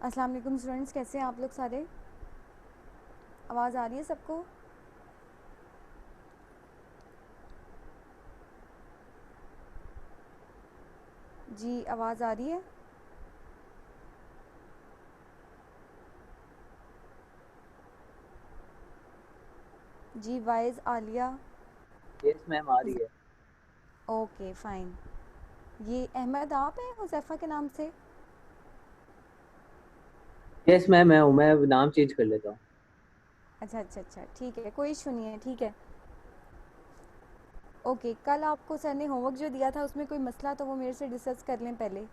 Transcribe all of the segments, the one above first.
अस्सलाम वालेकुम स्टूडेंट्स, कैसे हैं आप लोग सारे? आवाज़ आ रही है सबको? जी, आवाज़ आ रही है? जी, वाइज, आलिया। यस मैम आ रही हुज़ै- है। Okay fine. ये अहमद आप हैं हुज़ैफ़ा के नाम से? यस मैम मैं हूँ, मैं नाम चेंज कर लेता हूँ। अच्छा अच्छा अच्छा, ठीक है, कोई इशू नहीं है, ठीक है। ओके, कल आपको सर ने होमवर्क जो दिया था उसमें कोई मसला तो वो मेरे से डिस्कस कर लें पहले।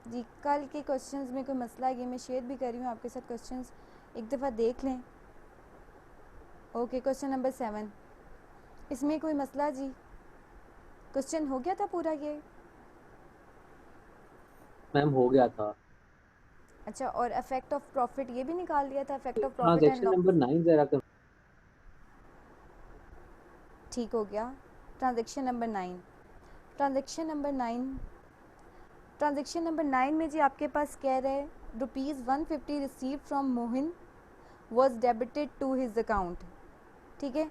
जी, कल के क्वेश्चंस में कोई मसला है, ये मैं शेयर भी कर रही हूँ आपके साथ क्वेश्चंस, एक दफ़ा देख लें। ओके, क्वेश्चन नंबर 7, इसमें कोई मसला जी? क्वेश्चन हो गया था पूरा ये? मैम हो गया था। अच्छा, और इफेक्ट ऑफ प्रॉफिट ये भी निकाल लिया था, effect of profit and transaction loss? Number 9 जरा कर। ठीक हो गया। Transaction number 9, transaction number 9, transaction number 9 में जी आपके पास कह रहे हैं ₹150 receive from Mohin was debited to his account. ठीक है,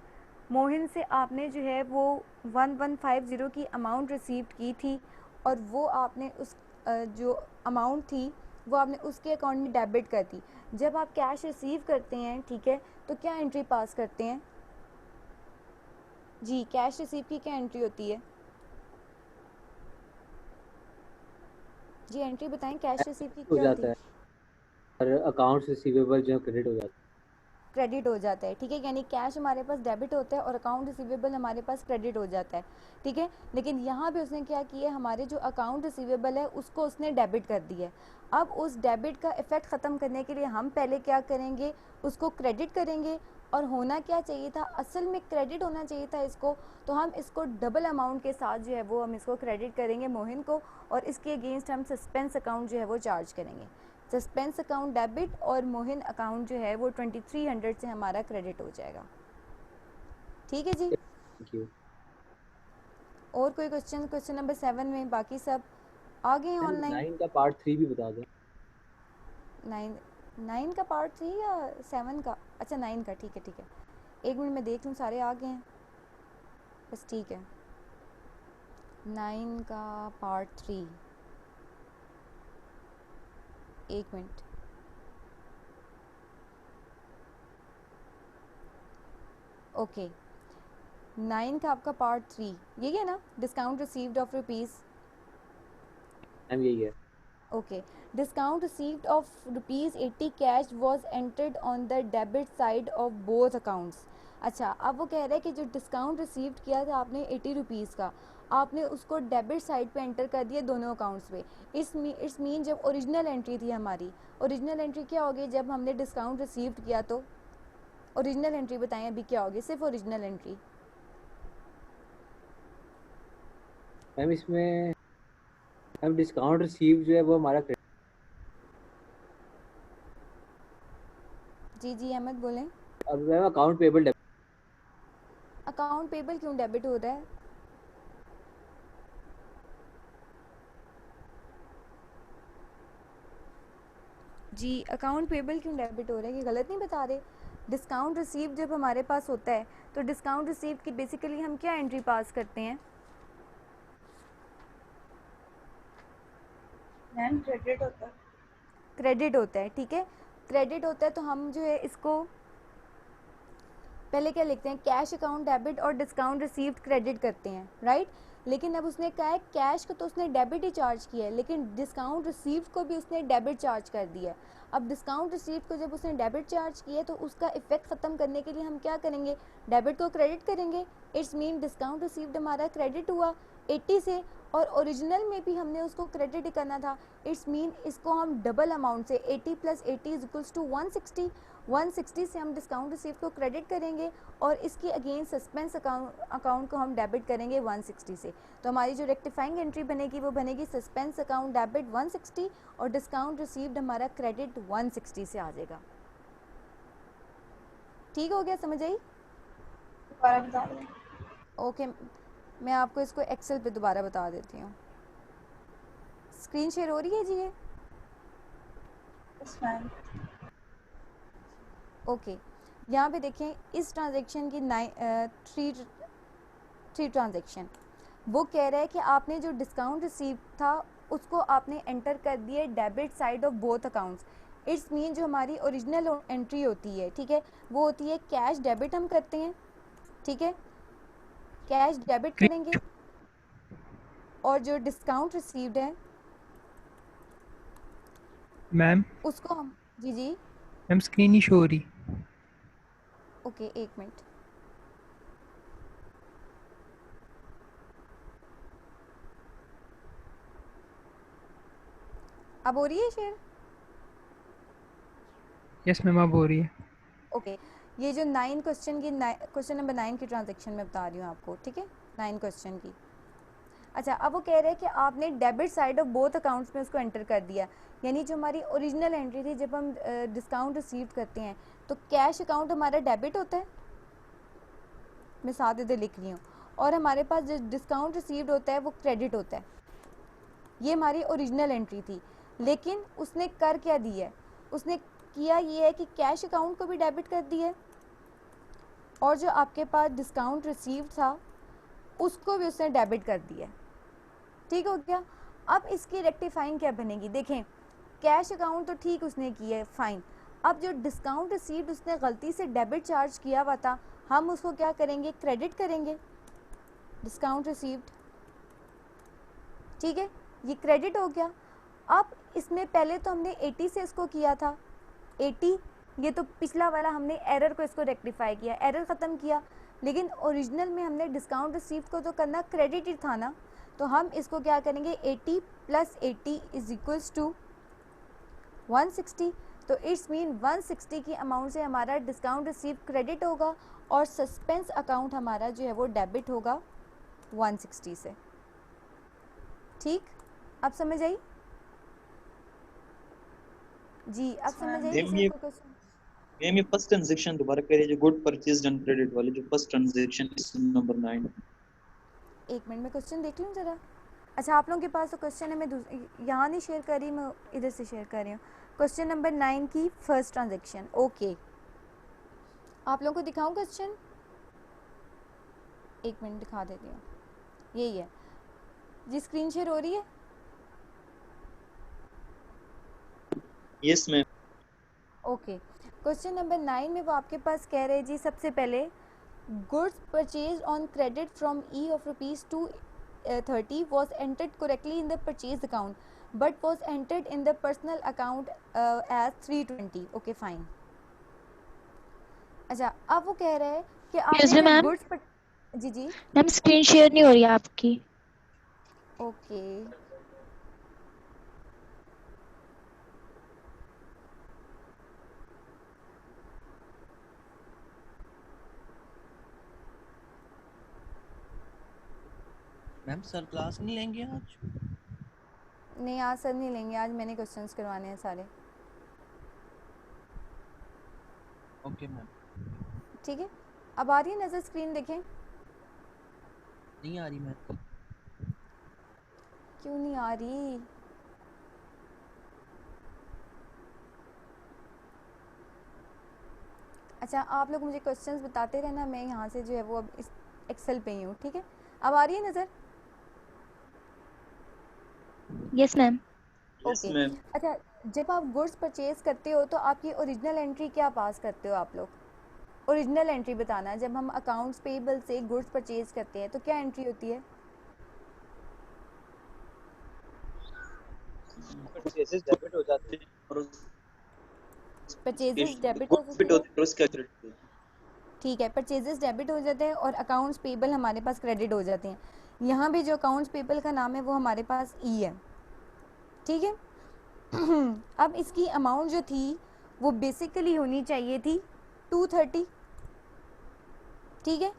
मोहिन से आपने जो है वो 1150 की अमाउंट रिसीव की थी, और वो आपने उस जो अमाउंट थी वो आपने उसके अकाउंट में डेबिट कर दी। जब आप कैश रिसीव करते हैं, ठीक है, तो क्या एंट्री पास करते हैं? जी, कैश रिसीव की क्या एंट्री होती है? जी, एंट्री बताएं, कैश रिसीव की हो क्या होती जाता है? है और अकाउंट्स रिसीवेबल जो क्रेडिट हो जाता क्रेडिट हो जाता है, ठीक है, यानी कैश हमारे पास डेबिट होता है और अकाउंट रिसीवेबल हमारे पास क्रेडिट हो जाता है, ठीक है। लेकिन यहाँ पे उसने क्या किया, हमारे जो अकाउंट रिसीवेबल है उसको उसने डेबिट कर दिया है। अब उस डेबिट का इफेक्ट ख़त्म करने के लिए हम पहले क्या करेंगे, उसको क्रेडिट करेंगे। और होना क्या चाहिए था, असल में क्रेडिट होना चाहिए था इसको, तो हम इसको डबल अमाउंट के साथ जो है वो हम इसको क्रेडिट करेंगे मोहिन को, और इसके अगेंस्ट हम सस्पेंस अकाउंट जो है वो चार्ज करेंगे। सस्पेंस अकाउंट डेबिट और मोहिन अकाउंट जो है वो 2300 से हमारा क्रेडिट हो जाएगा। ठीक है जी। है। थैंक यू और कोई क्वेश्चन, क्वेश्चन नंबर 7 में बाकी सब आ गए हैं मैम। ऑनलाइन? 9 का पार्ट 3 भी बता दें। 9, 9 का पार्ट 3 या 7 का? अच्छा, 9 का, ठीक है ठीक है, एक मिनट में देख लूँ, सारे आ गए हैं बस, ठीक है। 9 का पार्ट 3, एक मिनट। ओके, 9 का आपका पार्ट 3 यही है ना, discount received of rupees. Ma'am यही है। Okay. Discount received of ₹80 cash was entered on the debit side of both accounts. अच्छा, अब वो कह रहा है कि जो डिस्काउंट रिसीव्ड किया था आपने ₹80 का, आपने उसको डेबिट साइड पे एंटर कर दिया दोनों अकाउंट्स पे। इट्स मीन जब ओरिजिनल एंट्री थी हमारी, ओरिजिनल एंट्री क्या होगी जब हमने डिस्काउंट रिसीव्ड किया, तो ओरिजिनल एंट्री बताएं अभी क्या होगी, सिर्फ ओरिजिनल एंट्री। मैम इसमें मैम डिस्काउंट रिसीव जो है वो हमारा credit। जी जी, अहमद बोलें। अब ma'am account payable. Account payable क्यों डेबिट हो रहा है? जी, अकाउंट पेबल क्यों डेबिट हो रहा है, ये गलत नहीं बता रहे? डिस्काउंट रिसीव जब हमारे पास होता है तो डिस्काउंट रिसीव की बेसिकली हम क्या एंट्री पास करते हैं? मैम क्रेडिट होता है। क्रेडिट होता है, ठीक है। क्रेडिट होता है तो हम जो है इसको पहले क्या लिखते हैं, कैश अकाउंट डेबिट और डिस्काउंट रिसीव्ड क्रेडिट करते हैं, राइट। लेकिन अब उसने कहा है कैश को तो उसने डेबिट ही चार्ज किया है, लेकिन डिस्काउंट रिसीव्ड को भी उसने डेबिट चार्ज कर दिया है। अब डिस्काउंट रिसीव्ड को जब उसने डेबिट चार्ज किया तो उसका इफेक्ट ख़त्म करने के लिए हम क्या करेंगे, डेबिट को क्रेडिट करेंगे। इट्स मीन डिस्काउंट रिसीव्ड हमारा क्रेडिट हुआ 80 से, और ओरिजिनल में भी हमने उसको क्रेडिट ही करना था। इट्स मीन इसको हम डबल अमाउंट से 80 + 80 इक्वल्स टू 160, 160 से हम डिस्काउंट रिसीव को क्रेडिट करेंगे, और इसके अगेंस्ट सस्पेंस अकाउंट को हम डेबिट करेंगे 160 से। तो हमारी जो रेक्टिफाइंग एंट्री बनेगी वो बनेगी सस्पेंस अकाउंट डेबिट 160, और डिस्काउंट रिसीव्ड हमारा क्रेडिट 160 से आ जाएगा। ठीक हो गया, समझ आई? दोबारा बता दें। ओके, मैं आपको इसको एक्सेल पे दोबारा बता देती हूँ। स्क्रीन शेयर हो रही है जी ये? ओके, यहाँ पे देखें इस ट्रांजैक्शन की थ्री ट्रांजैक्शन, वो कह रहा है कि आपने जो डिस्काउंट रिसीव था उसको आपने एंटर कर दिए debit side of both accounts. It's mean जो हमारी ओरिजिनल एंट्री होती है, ठीक है, वो होती है कैश डेबिट हम करते हैं, ठीक है, कैश डेबिट करेंगे, और जो डिस्काउंट रिसीव्ड है मैम उसको हम, जी जी मैम स्क्रीन नहीं शो हो रही। ओके, एक मिनट, अब हो रही है शेयर? यस मैम अब हो रही है। ओके, ये जो 9 क्वेश्चन की क्वेश्चन नंबर 9 की ट्रांजैक्शन में बता रही हूँ आपको, ठीक है, 9 क्वेश्चन की। अच्छा, अब वो कह रहे हैं कि आपने debit side of both accounts में उसको एंटर कर दिया, यानी जो हमारी ओरिजिनल एंट्री थी जब हम डिस्काउंट रिसीव करते हैं तो कैश अकाउंट हमारा डेबिट होता है, मैं साथ इधर लिख रही हूँ, और हमारे पास जो डिस्काउंट रिसीव्ड होता है वो क्रेडिट होता है। ये हमारी ओरिजिनल एंट्री थी, लेकिन उसने कर क्या दिया है, उसने किया ये है कि कैश अकाउंट को भी डेबिट कर दिया है, और जो आपके पास डिस्काउंट रिसीव था उसको भी उसने डेबिट कर दिया है। ठीक हो गया। अब इसकी रेक्टिफाइंग क्या बनेगी, देखें कैश अकाउंट तो ठीक उसने किया है, फाइन। अब जो डिस्काउंट रिसीव्ड उसने गलती से डेबिट चार्ज किया हुआ था, हम उसको क्या करेंगे, क्रेडिट करेंगे, डिस्काउंट रिसीव्ड, ठीक है, ये क्रेडिट हो गया। अब इसमें पहले तो हमने 80 से इसको किया था, 80, ये तो पिछला वाला हमने एरर को इसको रेक्टिफाई किया, एरर ख़त्म किया, लेकिन ओरिजिनल में हमने डिस्काउंट रिसीव को तो करना क्रेडिट ही था ना, तो हम इसको क्या करेंगे, 80 + 80 = 160, तो इट्स मीन 160 की अमाउंट से हमारा डिस्काउंट रिसीव क्रेडिट होगा और सस्पेंस अकाउंट हमारा जो है वो डेबिट होगा 160 से। ठीक, अब समझ आई जी? अब समझ आई किसी को क्वेश्चन? मैम ये फर्स्ट ट्रांजैक्शन दोबारा करिए, जो गुड परचेज एंड क्रेडिट वाली, जो फर्स्ट ट्रांजैक्शन नंबर 9। एक मिनट में क्वेश्चन देख लूँ ज़रा। अच्छा, आप लोगों के पास तो क्वेश्चन है, मैं यहाँ नहीं शेयर कर रही, मैं इधर से शेयर कर रही हूँ। क्वेश्चन नंबर 9 की फर्स्ट ट्रांजैक्शन, ओके, आप लोगों को दिखाऊँ क्वेश्चन? एक मिनट दिखा देती हूँ, यही है जी, स्क्रीन शेयर हो रही है? Yes ma'am. Okay, question number 9 में वो आपके पास कह रहे हैं जी, सबसे पहले goods purchase on credit from E of ₹230 was entered correctly in the purchase account but was entered in the personal account as 320. Okay fine. अच्छा, अब वो कह रहे हैं कि आपने जब गुड्स पर, जी जी मैम स्क्रीन शेयर नहीं हो रही है आपकी। ओके, मैम सर क्लास नहीं लेंगे आज? नहीं आज सर नहीं लेंगे, आज मैंने क्वेश्चंस करवाने हैं सारे। Okay ma'am. ठीक है, अब आ रही है नज़र स्क्रीन, देखें। नहीं आ रही मैम। क्यों नहीं आ रही? अच्छा, आप लोग मुझे क्वेश्चंस बताते रहना, मैं यहाँ से जो है वो अब इस एक्सेल पे ही हूँ, ठीक है। अब आ रही है नज़र? Yes ma'am. ओके, अच्छा, जब आप गुड्स परचेज करते हो तो आपकी ओरिजिनल एंट्री क्या पास करते हो आप लोग? ओरिजिनल एंट्री बताना, जब हम अकाउंट्स पेबल से गुड्स परचेज करते हैं तो क्या एंट्री होती है? परचेजेस डेबिट हो जाते हैं और परचेजेस डेबिट हो जाते हैं, उसका क्रेडिट। ठीक है, परचेजेस डेबिट हो जाते हैं और अकाउंट्स पेबल हमारे पास क्रेडिट हो जाते हैं। यहाँ भी जो अकाउंट्स पेबल का नाम है वो हमारे पास ई है, ठीक है। अब इसकी अमाउंट जो थी वो बेसिकली होनी चाहिए थी 230, ठीक है।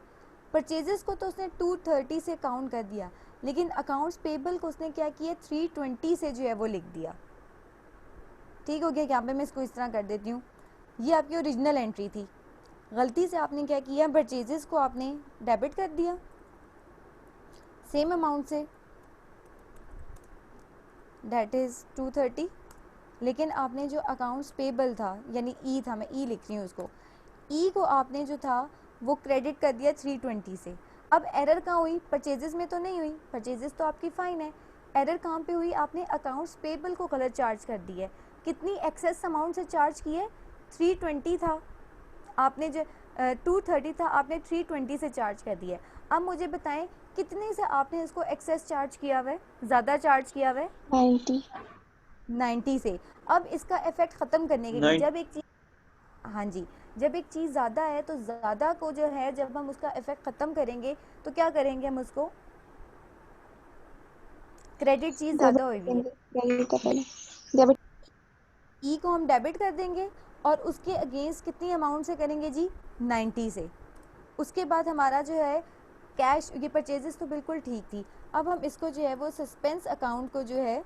परचेजेस को तो उसने 230 से काउंट कर दिया, लेकिन अकाउंट्स पेबल को उसने क्या किया, 320 से जो है वो लिख दिया। ठीक हो गया, यहाँ पे मैं इसको इस तरह कर देती हूँ, ये आपकी ओरिजिनल एंट्री थी, गलती से आपने क्या किया, परचेजेस को आपने डेबिट कर दिया सेम अमाउंट से, दैट इज़ 230। लेकिन आपने जो अकाउंट्स पेबल था, यानी ई था, मैं ई लिख रही हूँ उसको, ई को आपने जो था वो क्रेडिट कर दिया 320 से। अब एरर कहाँ हुई? परचेजेस में तो नहीं हुई, परचेजेस तो आपकी फ़ाइन है। एरर कहाँ पे हुई? आपने अकाउंट्स पेबल को कलर चार्ज कर दी है। कितनी एक्सेस अमाउंट से चार्ज की है? 320 था, आपने जो 230 था, आपने 320 से चार्ज कर दिया है। अब मुझे बताएं कितने से आपने इसको एक्सेस चार्ज किया हुआ है, ज़्यादा चार्ज किया हुआ है? 90 से। अब इसका इफेक्ट ख़त्म करने के लिए जब एक चीज़, हाँ जी, जब एक चीज़ ज़्यादा है तो ज़्यादा को जो है जब हम उसका इफेक्ट ख़त्म करेंगे तो क्या करेंगे? हम उसको क्रेडिट चीज़ ज़्यादा होगी, ई को हम डेबिट कर देंगे और उसके अगेंस्ट कितनी अमाउंट से करेंगे जी? 90 से। उसके बाद हमारा जो है कैश, ये परचेजेस तो बिल्कुल ठीक थी। अब हम इसको जो है वो सस्पेंस अकाउंट को जो है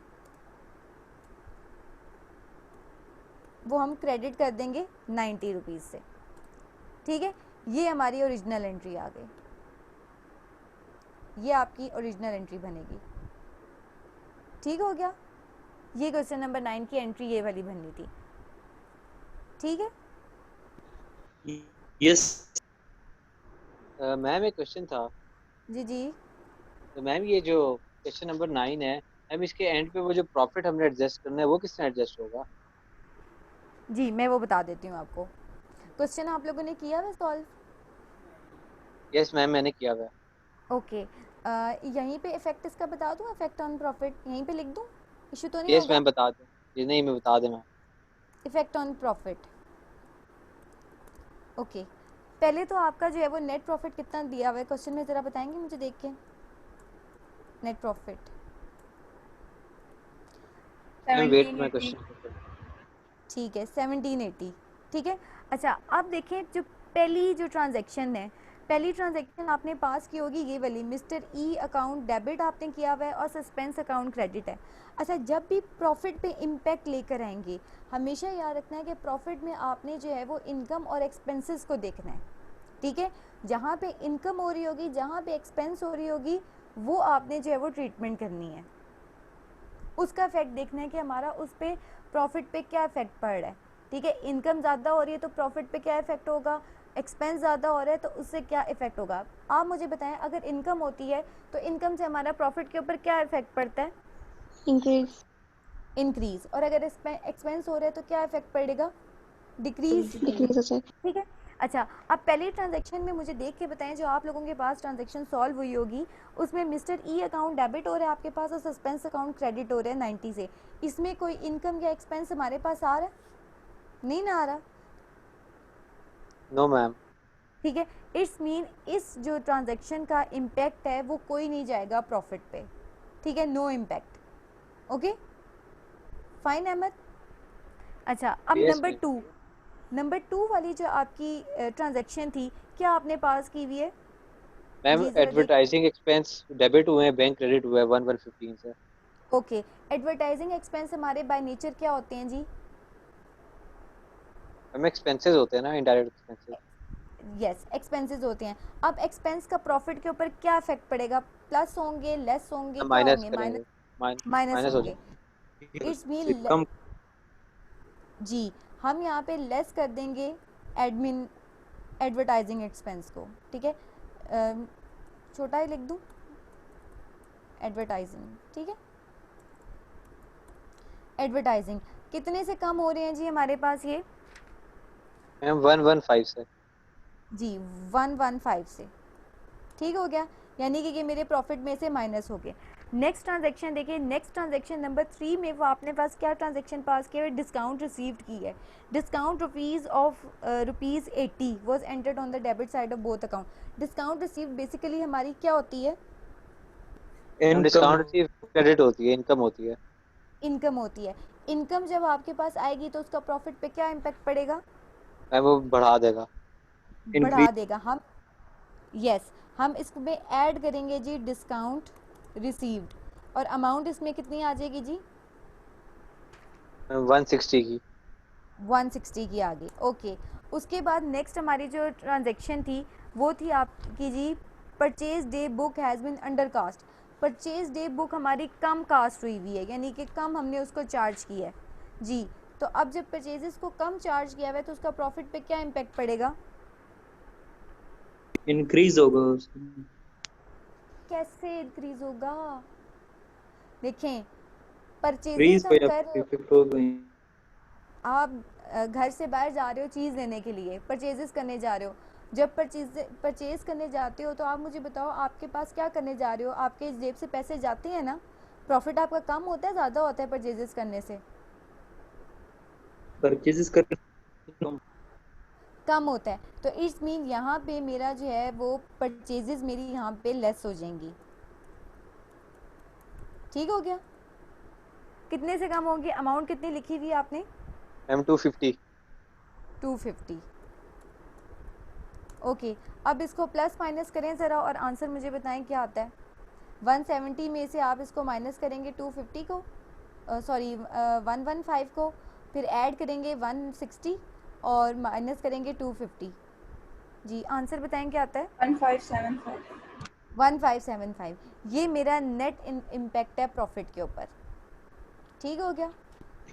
वो हम क्रेडिट कर देंगे 90 रुपीज़ से। ठीक है, ये हमारी ओरिजिनल एंट्री आ गई, ये आपकी ओरिजिनल एंट्री बनेगी। ठीक हो गया, ये क्वेश्चन नंबर 9 की एंट्री ये वाली बननी थी। ठीक है, यस मैम एक क्वेश्चन था। जी जी। तो मैम ये जो क्वेश्चन नंबर 9 है मैम, इसके एंड पे वो जो प्रॉफिट हमने एडजस्ट करना है वो किस तरह एडजस्ट होगा? जी मैं वो बता देती हूँ आपको। क्वेश्चन आप लोगों ने किया है सॉल्व? यस मैम, मैंने किया हुआ है। ओके, यहीं पे इफेक्ट इसका बता दूँ, इफेक्ट ऑन प्रॉफिट यहीं पे लिख दूँ, इशू तो नहीं यस होगा? मैम, बता दें। ये नहीं, मैं बता दें ma'am. Effect on profit. Okay, पहले तो आपका जो है वो नेट प्रॉफिट कितना दिया हुआ है क्वेश्चन में, ज़रा बताएंगे मुझे देख के? नेट प्रॉफिट मैम वेट, मैं क्वेश्चन ठीक है 1780। ठीक है, अच्छा अब देखें जो पहली जो ट्रांजैक्शन है, पहली ट्रांजैक्शन आपने पास की होगी ये वाली, मिस्टर ई अकाउंट डेबिट आपने किया हुआ है और सस्पेंस अकाउंट क्रेडिट है। अच्छा, जब भी प्रॉफिट पे इम्पैक्ट लेकर आएंगे हमेशा याद रखना है कि प्रॉफिट में आपने जो है वो इनकम और एक्सपेंसेस को देखना है। ठीक है, जहाँ पे इनकम हो रही होगी, जहाँ पे एक्सपेंस हो रही होगी, वो आपने जो है वो ट्रीटमेंट करनी है। उसका इफेक्ट देखना है कि हमारा उस पर प्रॉफिट पे क्या इफेक्ट पड़ रहा है। ठीक है, इनकम ज़्यादा हो रही है तो प्रॉफिट पे क्या इफेक्ट होगा, एक्सपेंस ज़्यादा हो रहा है तो उससे क्या इफेक्ट होगा। आप मुझे बताएं, अगर इनकम होती है तो इनकम से हमारा प्रॉफिट के ऊपर क्या इफेक्ट पड़ता है? इंक्रीज। और अगर एक्सपेंस हो रहा है तो क्या इफेक्ट पड़ेगा? डिक्रीज। ठीक है, अच्छा अब पहली ट्रांजैक्शन में मुझे देख के बताएं, जो आप लोगों के पास ट्रांजैक्शन सॉल्व हुई होगी उसमें मिस्टर ई अकाउंट डेबिट हो रहा है आपके पास और सस्पेंस अकाउंट क्रेडिट हो रहा है 90 से। इसमें कोई इनकम या एक्सपेंस हमारे पास आ रहा है? नहीं ना आ रहा। No ma'am. ठीक है, इट्स मीन इस जो ट्रांजैक्शन का इम्पैक्ट है वो कोई नहीं जाएगा प्रॉफिट पे। ठीक है, no impact. Okay fine Ahmad. अच्छा अब Yes, नंबर टू वाली जो आपकी ट्रांजैक्शन थी, क्या आपने पास की हुई है? मैम जी, ज़रा देख। एडवर्टाइजिंग एक्सपेंस डेबिट हुए हैं, बैंक क्रेडिट हुआ है 1115 से। ओके, एडवर्टाइजिंग एक्सपेंस हमारे बाय नेचर क्या होते हैं जी? मैम एक्सपेंसेस होते हैं ना, इनडायरेक्ट एक्सपेंसेस। यस, एक्सपेंसेस होते हैं। अब एक्सपेंस का प्रॉफिट के ऊपर क्या इफेक्ट पड़ेगा? प्लस होंगे, लेस होंगे, क्या माइनस होंगे? करेंगे, माइनस माइनस हो होंगे। जाए इट्स मीन सिर्फ कम। जी, हम यहाँ पे लेस कर देंगे एडमिन एडवर्टाइजिंग एक्सपेंस को। ठीक है, छोटा ही लिख दूँ एडवर्टाइजिंग। ठीक है, एडवर्टाइजिंग कितने से कम हो रहे हैं जी हमारे पास ये? मैम 115 से। जी 115 से। ठीक हो गया, यानी कि ये मेरे प्रॉफिट में से माइनस हो गए। नेक्स्ट ट्रांजैक्शन देखिए, नेक्स्ट ट्रांजैक्शन नंबर 3 में वो आपने पास क्या ट्रांजैक्शन पास किया है? डिस्काउंट रिसीव्ड की है। Discount rupees 80 was entered on the debit side of both account. Discount received basically हमारी क्या होती है? डिस्काउंट रिसीव क्रेडिट होती है, इनकम होती है। इनकम होती है। इनकम जब आपके पास आएगी तो उसका प्रॉफिट पे क्या इम्पैक्ट पड़ेगा? मैम वो बढ़ा देगा, बढ़ा देगा। हम इसमें ऐड करेंगे जी डिस्काउंट रिसीव्ड, और अमाउंट इसमें कितनी आ जाएगी जी? 160 की। 160 की आ गई। ओके, उसके बाद नेक्स्ट हमारी जो ट्रांजैक्शन थी वो थी आपकी जी purchase day book has been under cast. Purchase day book हमारी कम कास्ट हुई हुई है, यानी कि कम हमने उसको चार्ज किया है जी। तो अब जब परचेजेस को कम चार्ज किया हुआ है तो उसका प्रॉफिट पे क्या इम्पैक्ट पड़ेगा? इंक्रीज होगा कैसे इंक्रीज होगा? देखें, इंक्रीज परचेजेस हम पे कर, इफेक्ट होगा। आप घर से बाहर जा रहे हो चीज़ लेने के लिए, परचेजेस करने जा रहे हो, जब परचेज करने जाते हो तो आप मुझे बताओ आपके पास क्या करने जा रहे हो? आपके जेब से पैसे जाते हैं ना? प्रॉफिट आपका कम होता है ज़्यादा होता है परचेजेस करने से? परचेजेस कर कम होता है। तो इट्स मीन यहाँ पे मेरा जो है वो परचेजेस मेरी यहाँ पे लेस हो जाएंगी। ठीक हो गया? कितने से कम होंगी? अमाउंट कितनी लिखी हुई है आपने? मैम 250। 250। ओके, अब इसको प्लस माइनस करें ज़रा और आंसर मुझे बताएं क्या आता है। 170 में से आप इसको माइनस करेंगे 250 को, सॉरी 115 को, फिर ऐड करेंगे 160 और माइनस करेंगे 250। जी आंसर बताएं क्या आता है? 1575। 1575। ये मेरा नेट इम्पैक्ट है प्रॉफिट के ऊपर। ठीक हो गया?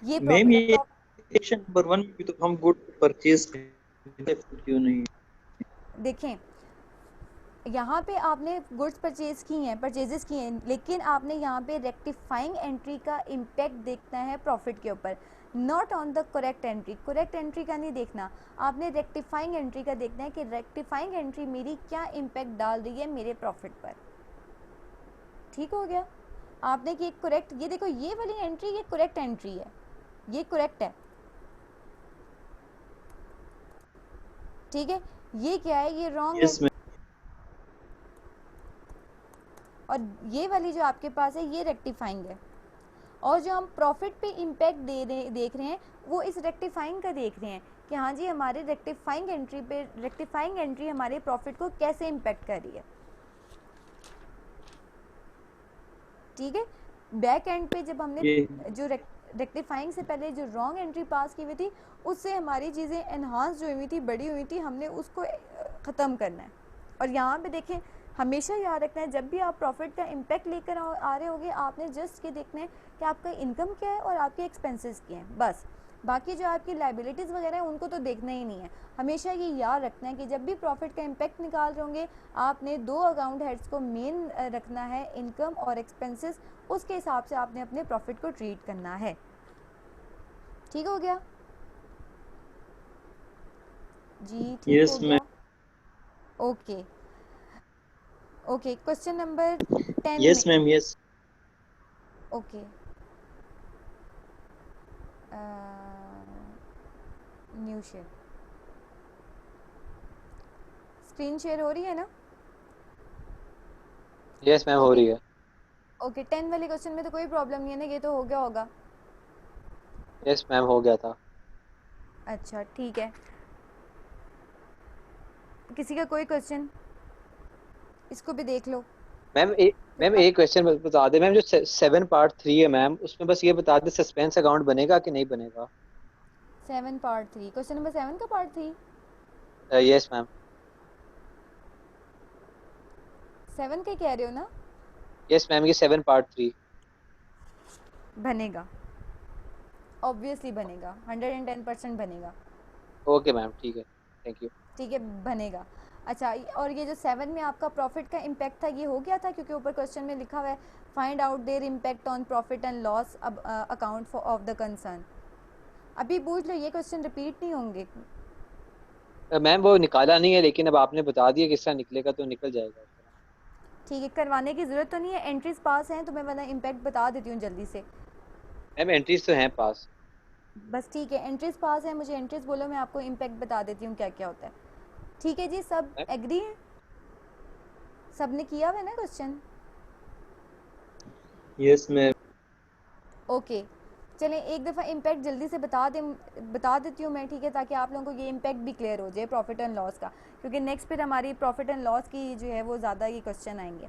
ये मैम ये प्रॉफिट, सेक्शन नंबर 1 में भी तो हम गुड परचेज क्यों नहीं? देखें यहाँ पे आपने गुड्स परचेज की हैं, परचेजेस की हैं, लेकिन आपने यहाँ पे रेक्टिफाइंग एंट्री का इम्पैक्ट देखना है प्रॉफिट के ऊपर, not on the correct entry. Correct entry का नहीं देखना, आपने रेक्टिफाइंग एंट्री का देखना है कि रेक्टिफाइंग एंट्री मेरी क्या इम्पैक्ट डाल रही है मेरे प्रॉफिट पर। ठीक हो गया? आपने कि करेक्ट, ये देखो ये वाली एंट्री ये करेक्ट एंट्री है, ये करेक्ट है। ठीक है, ये क्या है? ये रॉन्ग यस है। और ये वाली जो आपके पास है ये रेक्टिफाइंग है। और जो हम प्रॉफिट पे इम्पैक्ट देख रहे हैं वो इस रेक्टिफाइंग का देख रहे हैं कि हाँ जी हमारे रेक्टिफाइंग एंट्री पे, रेक्टिफाइंग एंट्री हमारे प्रॉफिट को कैसे इम्पैक्ट कर रही है। ठीक है, बैक एंड पे जब हमने जो रेक्टिफाइंग से पहले जो रॉन्ग एंट्री पास की हुई थी उससे हमारी चीज़ें एनहांस जो हुई थी, बड़ी हुई थी, हमने उसको ख़त्म करना है। और यहाँ पे देखें, हमेशा याद रखना है जब भी आप प्रॉफिट का इम्पैक्ट लेकर आ रहे होगे आपने जस्ट ये देखना है कि आपका इनकम क्या है और आपके एक्सपेंसेस क्या हैं, बस। बाकी जो आपकी लाइबिलिटीज़ वगैरह हैं उनको तो देखना ही नहीं है। हमेशा ये याद रखना है कि जब भी प्रॉफिट का इम्पैक्ट निकाल रहे होंगे आपने दो अकाउंट हेड्स को मेन रखना है, इनकम और एक्सपेंसेस, उसके हिसाब से आपने अपने प्रॉफिट को ट्रीट करना है। ठीक हो गया जी? ठीक हो गया? Okay okay, question number 10 yes में, ma'am yes. Okay, new share, screen share हो रही है ना? यस मैम हो रही है। ओके, 10 वाले क्वेश्चन में तो कोई प्रॉब्लम नहीं है ना, ये तो हो गया होगा। यस मैम हो गया था। अच्छा ठीक है, किसी का कोई क्वेश्चन? इसको भी देख लो। मैम एक क्वेश्चन बता दे मैम, जो 7 पार्ट 3 है मैम उसमें बस ये बता दे सस्पेंस अकाउंट बनेगा कि नहीं बनेगा? 7 पार्ट 3, क्वेश्चन नंबर 7 का पार्ट 3? Yes ma'am. 7 के कह रहे हो ना? यस मैम, ये 7 पार्ट 3 बनेगा, ऑब्वियसली बनेगा, 110% बनेगा। ओके मैम ठीक है, थैंक यू। ठीक है, बनेगा। अच्छा, और ये जो 7 में आपका प्रॉफिट का इम्पैक्ट था ये हो गया था, क्योंकि ऊपर क्वेश्चन में लिखा हुआ है find out there impact on profit and loss account for of the concern. अभी पूछ लो, ये क्वेश्चन रिपीट नहीं होंगे। मैम वो निकाला नहीं है लेकिन अब आपने बता दिया किस तरह निकलेगा तो निकल जाएगा। ठीक है, करवाने की ज़रूरत तो नहीं है, एंट्रीज पास हैं तो मैं वाला इम्पैक्ट बता देती हूँ जल्दी से। मैम एंट्रीज तो हैं पास। बस ठीक है, एंट्रीज पास है, मुझे एंट्रीज बोलो, मैं आपको इम्पैक्ट बता देती हूँ क्या क्या होता है। ठीक है जी, सब एग्री हैं? सब ने किया हुआ है ना क्वेश्चन? Yes ma'am. ओके, चलें एक दफ़ा इम्पैक्ट जल्दी से बता देती हूँ मैं, ठीक है, ताकि आप लोगों को ये इम्पैक्ट भी क्लियर हो जाए प्रॉफिट एंड लॉस का, क्योंकि नेक्स्ट फिर हमारी प्रॉफिट एंड लॉस की जो है वो ज़्यादा ये क्वेश्चन आएंगे।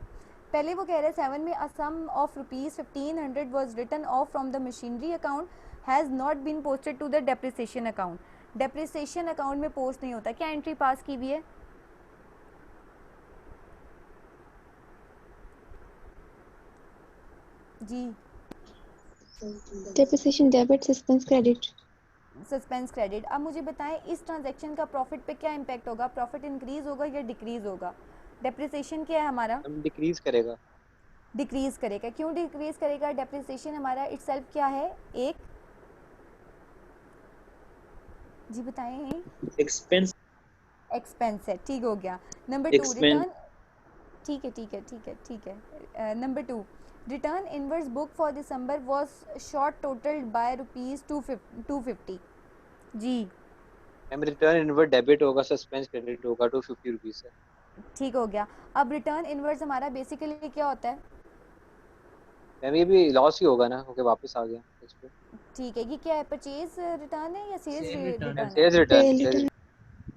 पहले वो कह रहे हैं 7 में a sum of ₹1500 was written off from the machinery account has not been posted to the depreciation account. Depreciation account में पोस्ट नहीं होता, क्या एंट्री पास की हुई है? जी depreciation debit, suspense credit. Suspense credit. अब मुझे बताएं इस ट्रांजैक्शन का प्रॉफिट पे क्या इम्पैक्ट होगा, प्रॉफिट इंक्रीज होगा या डिक्रीज होगा? डेप्रिसिएशन क्या है हमारा? हम डिक्रीज करेगा। डिक्रीज करेगा। क्यों डिक्रीज करेगा? डेप्रिसिएशन हमारा इटसेल्फ क्या है? एक, जी बताएं। एक्सपेंस एक्सपेंस है, ठीक हो गया। नंबर 2 एक्सपेंस रिटर्न, ठीक है ठीक है ठीक है ठीक है। Number 2 return inverse book for December was short totalled by rupees 250। जी मैम रिटर्न इनवर्ड डेबिट होगा, सस्पेंस क्रेडिट होगा 250 रुपीज से। ठीक हो गया। अब रिटर्न इनवर्स हमारा बेसिकली क्या होता है? मैम ये भी लॉस ही होगा ना, ओके वापस आ गया इस पे। ठीक है, ये क्या है? परचेज रिटर्न है या sales sale return ma'am return है? Sales return, sale sales return.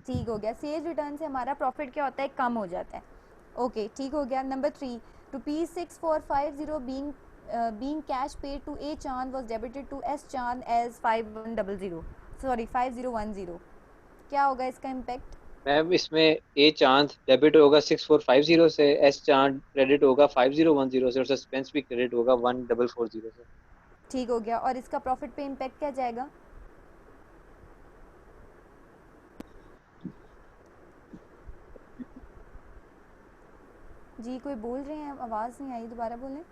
ठीक हो गया। सेल्स रिटर्न से हमारा प्रॉफिट क्या होता है? कम हो जाता है। ओके ठीक हो गया। Number 3 rupees 6450 being cash paid to A Chand was debited to S Chand as 5100 sorry 5010। क्या होगा इसका इम्पैक्ट? मैम इसमें ए चांद डेबिट होगा 6450 से, एस चांद क्रेडिट होगा 5010 से, और सस्पेंस भी क्रेडिट होगा 1440 से। ठीक हो गया। और इसका प्रॉफिट पे इम्पैक्ट क्या जाएगा? जी कोई बोल रहे हैं, आवाज़ नहीं आई, दोबारा बोलें।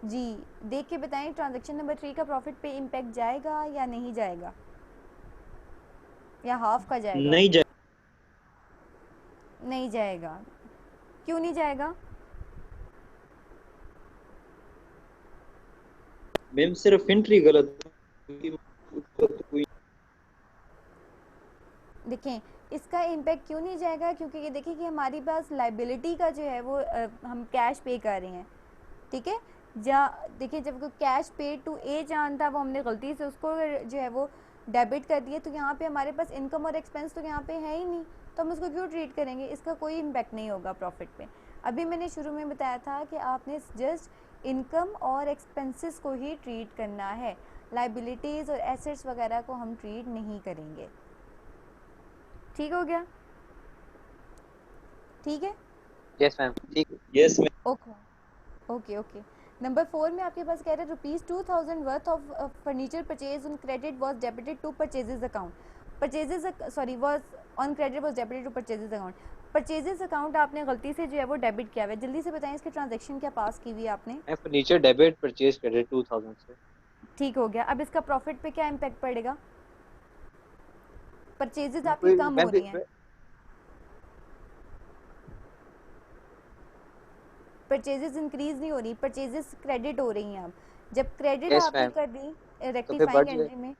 जी देख के बताएं ट्रांजैक्शन नंबर 3 का प्रॉफिट पे इम्पैक्ट जाएगा या नहीं जाएगा, या हाफ का जाएगा? नहीं जाए। नहीं जाएगा। क्यों नहीं जाएगा? मैम सिर्फ एंट्री गलत है। कोई देखें इसका इम्पैक्ट क्यों नहीं जाएगा, क्योंकि ये देखिए कि हमारे पास लाइबिलिटी का जो है वो हम कैश पे कर रहे हैं, ठीक है। देखिए जब कैश पे टू ए जान था वो हमने गलती से उसको जो है वो डेबिट कर दिया, तो यहाँ पे हमारे पास इनकम और एक्सपेंस तो यहाँ पे है ही नहीं, तो हम उसको क्यों ट्रीट करेंगे? इसका कोई इम्पैक्ट नहीं होगा प्रॉफिट पे। अभी मैंने शुरू में बताया था कि आपने जस्ट इनकम और एक्सपेंसेस को ही ट्रीट करना है, लाइबिलिटीज़ और एसेट्स वगैरह को हम ट्रीट नहीं करेंगे। ठीक हो गया? ठीक है, यस मैम, ठीक। Yes ma'am. Okay okay okay. Number 4 में आपके पास कह रहे हैं rupees 2000 worth of furniture purchase on credit was debited to purchases account. Purchases sorry was on credit was debited to purchases account. Purchases account आपने गलती से जो है वो डेबिट किया हुआ है। जल्दी से बताएं इसकी ट्रांजैक्शन क्या पास की हुई है आपने? Ma'am furniture debit, purchase credit 2000 से। ठीक हो गया। अब इसका प्रॉफिट पे क्या इम्पैक्ट पड़ेगा? परचेजेस आपकी कोई कम हो मैम रही हैं, परचेजेस इंक्रीज नहीं हो रही, परचेजेस क्रेडिट हो रही हैं। अब जब क्रेडिट यस आपने मैम, कर दी तो फिर रेक्टिफाइंग बढ़ एंट्री जाए। में,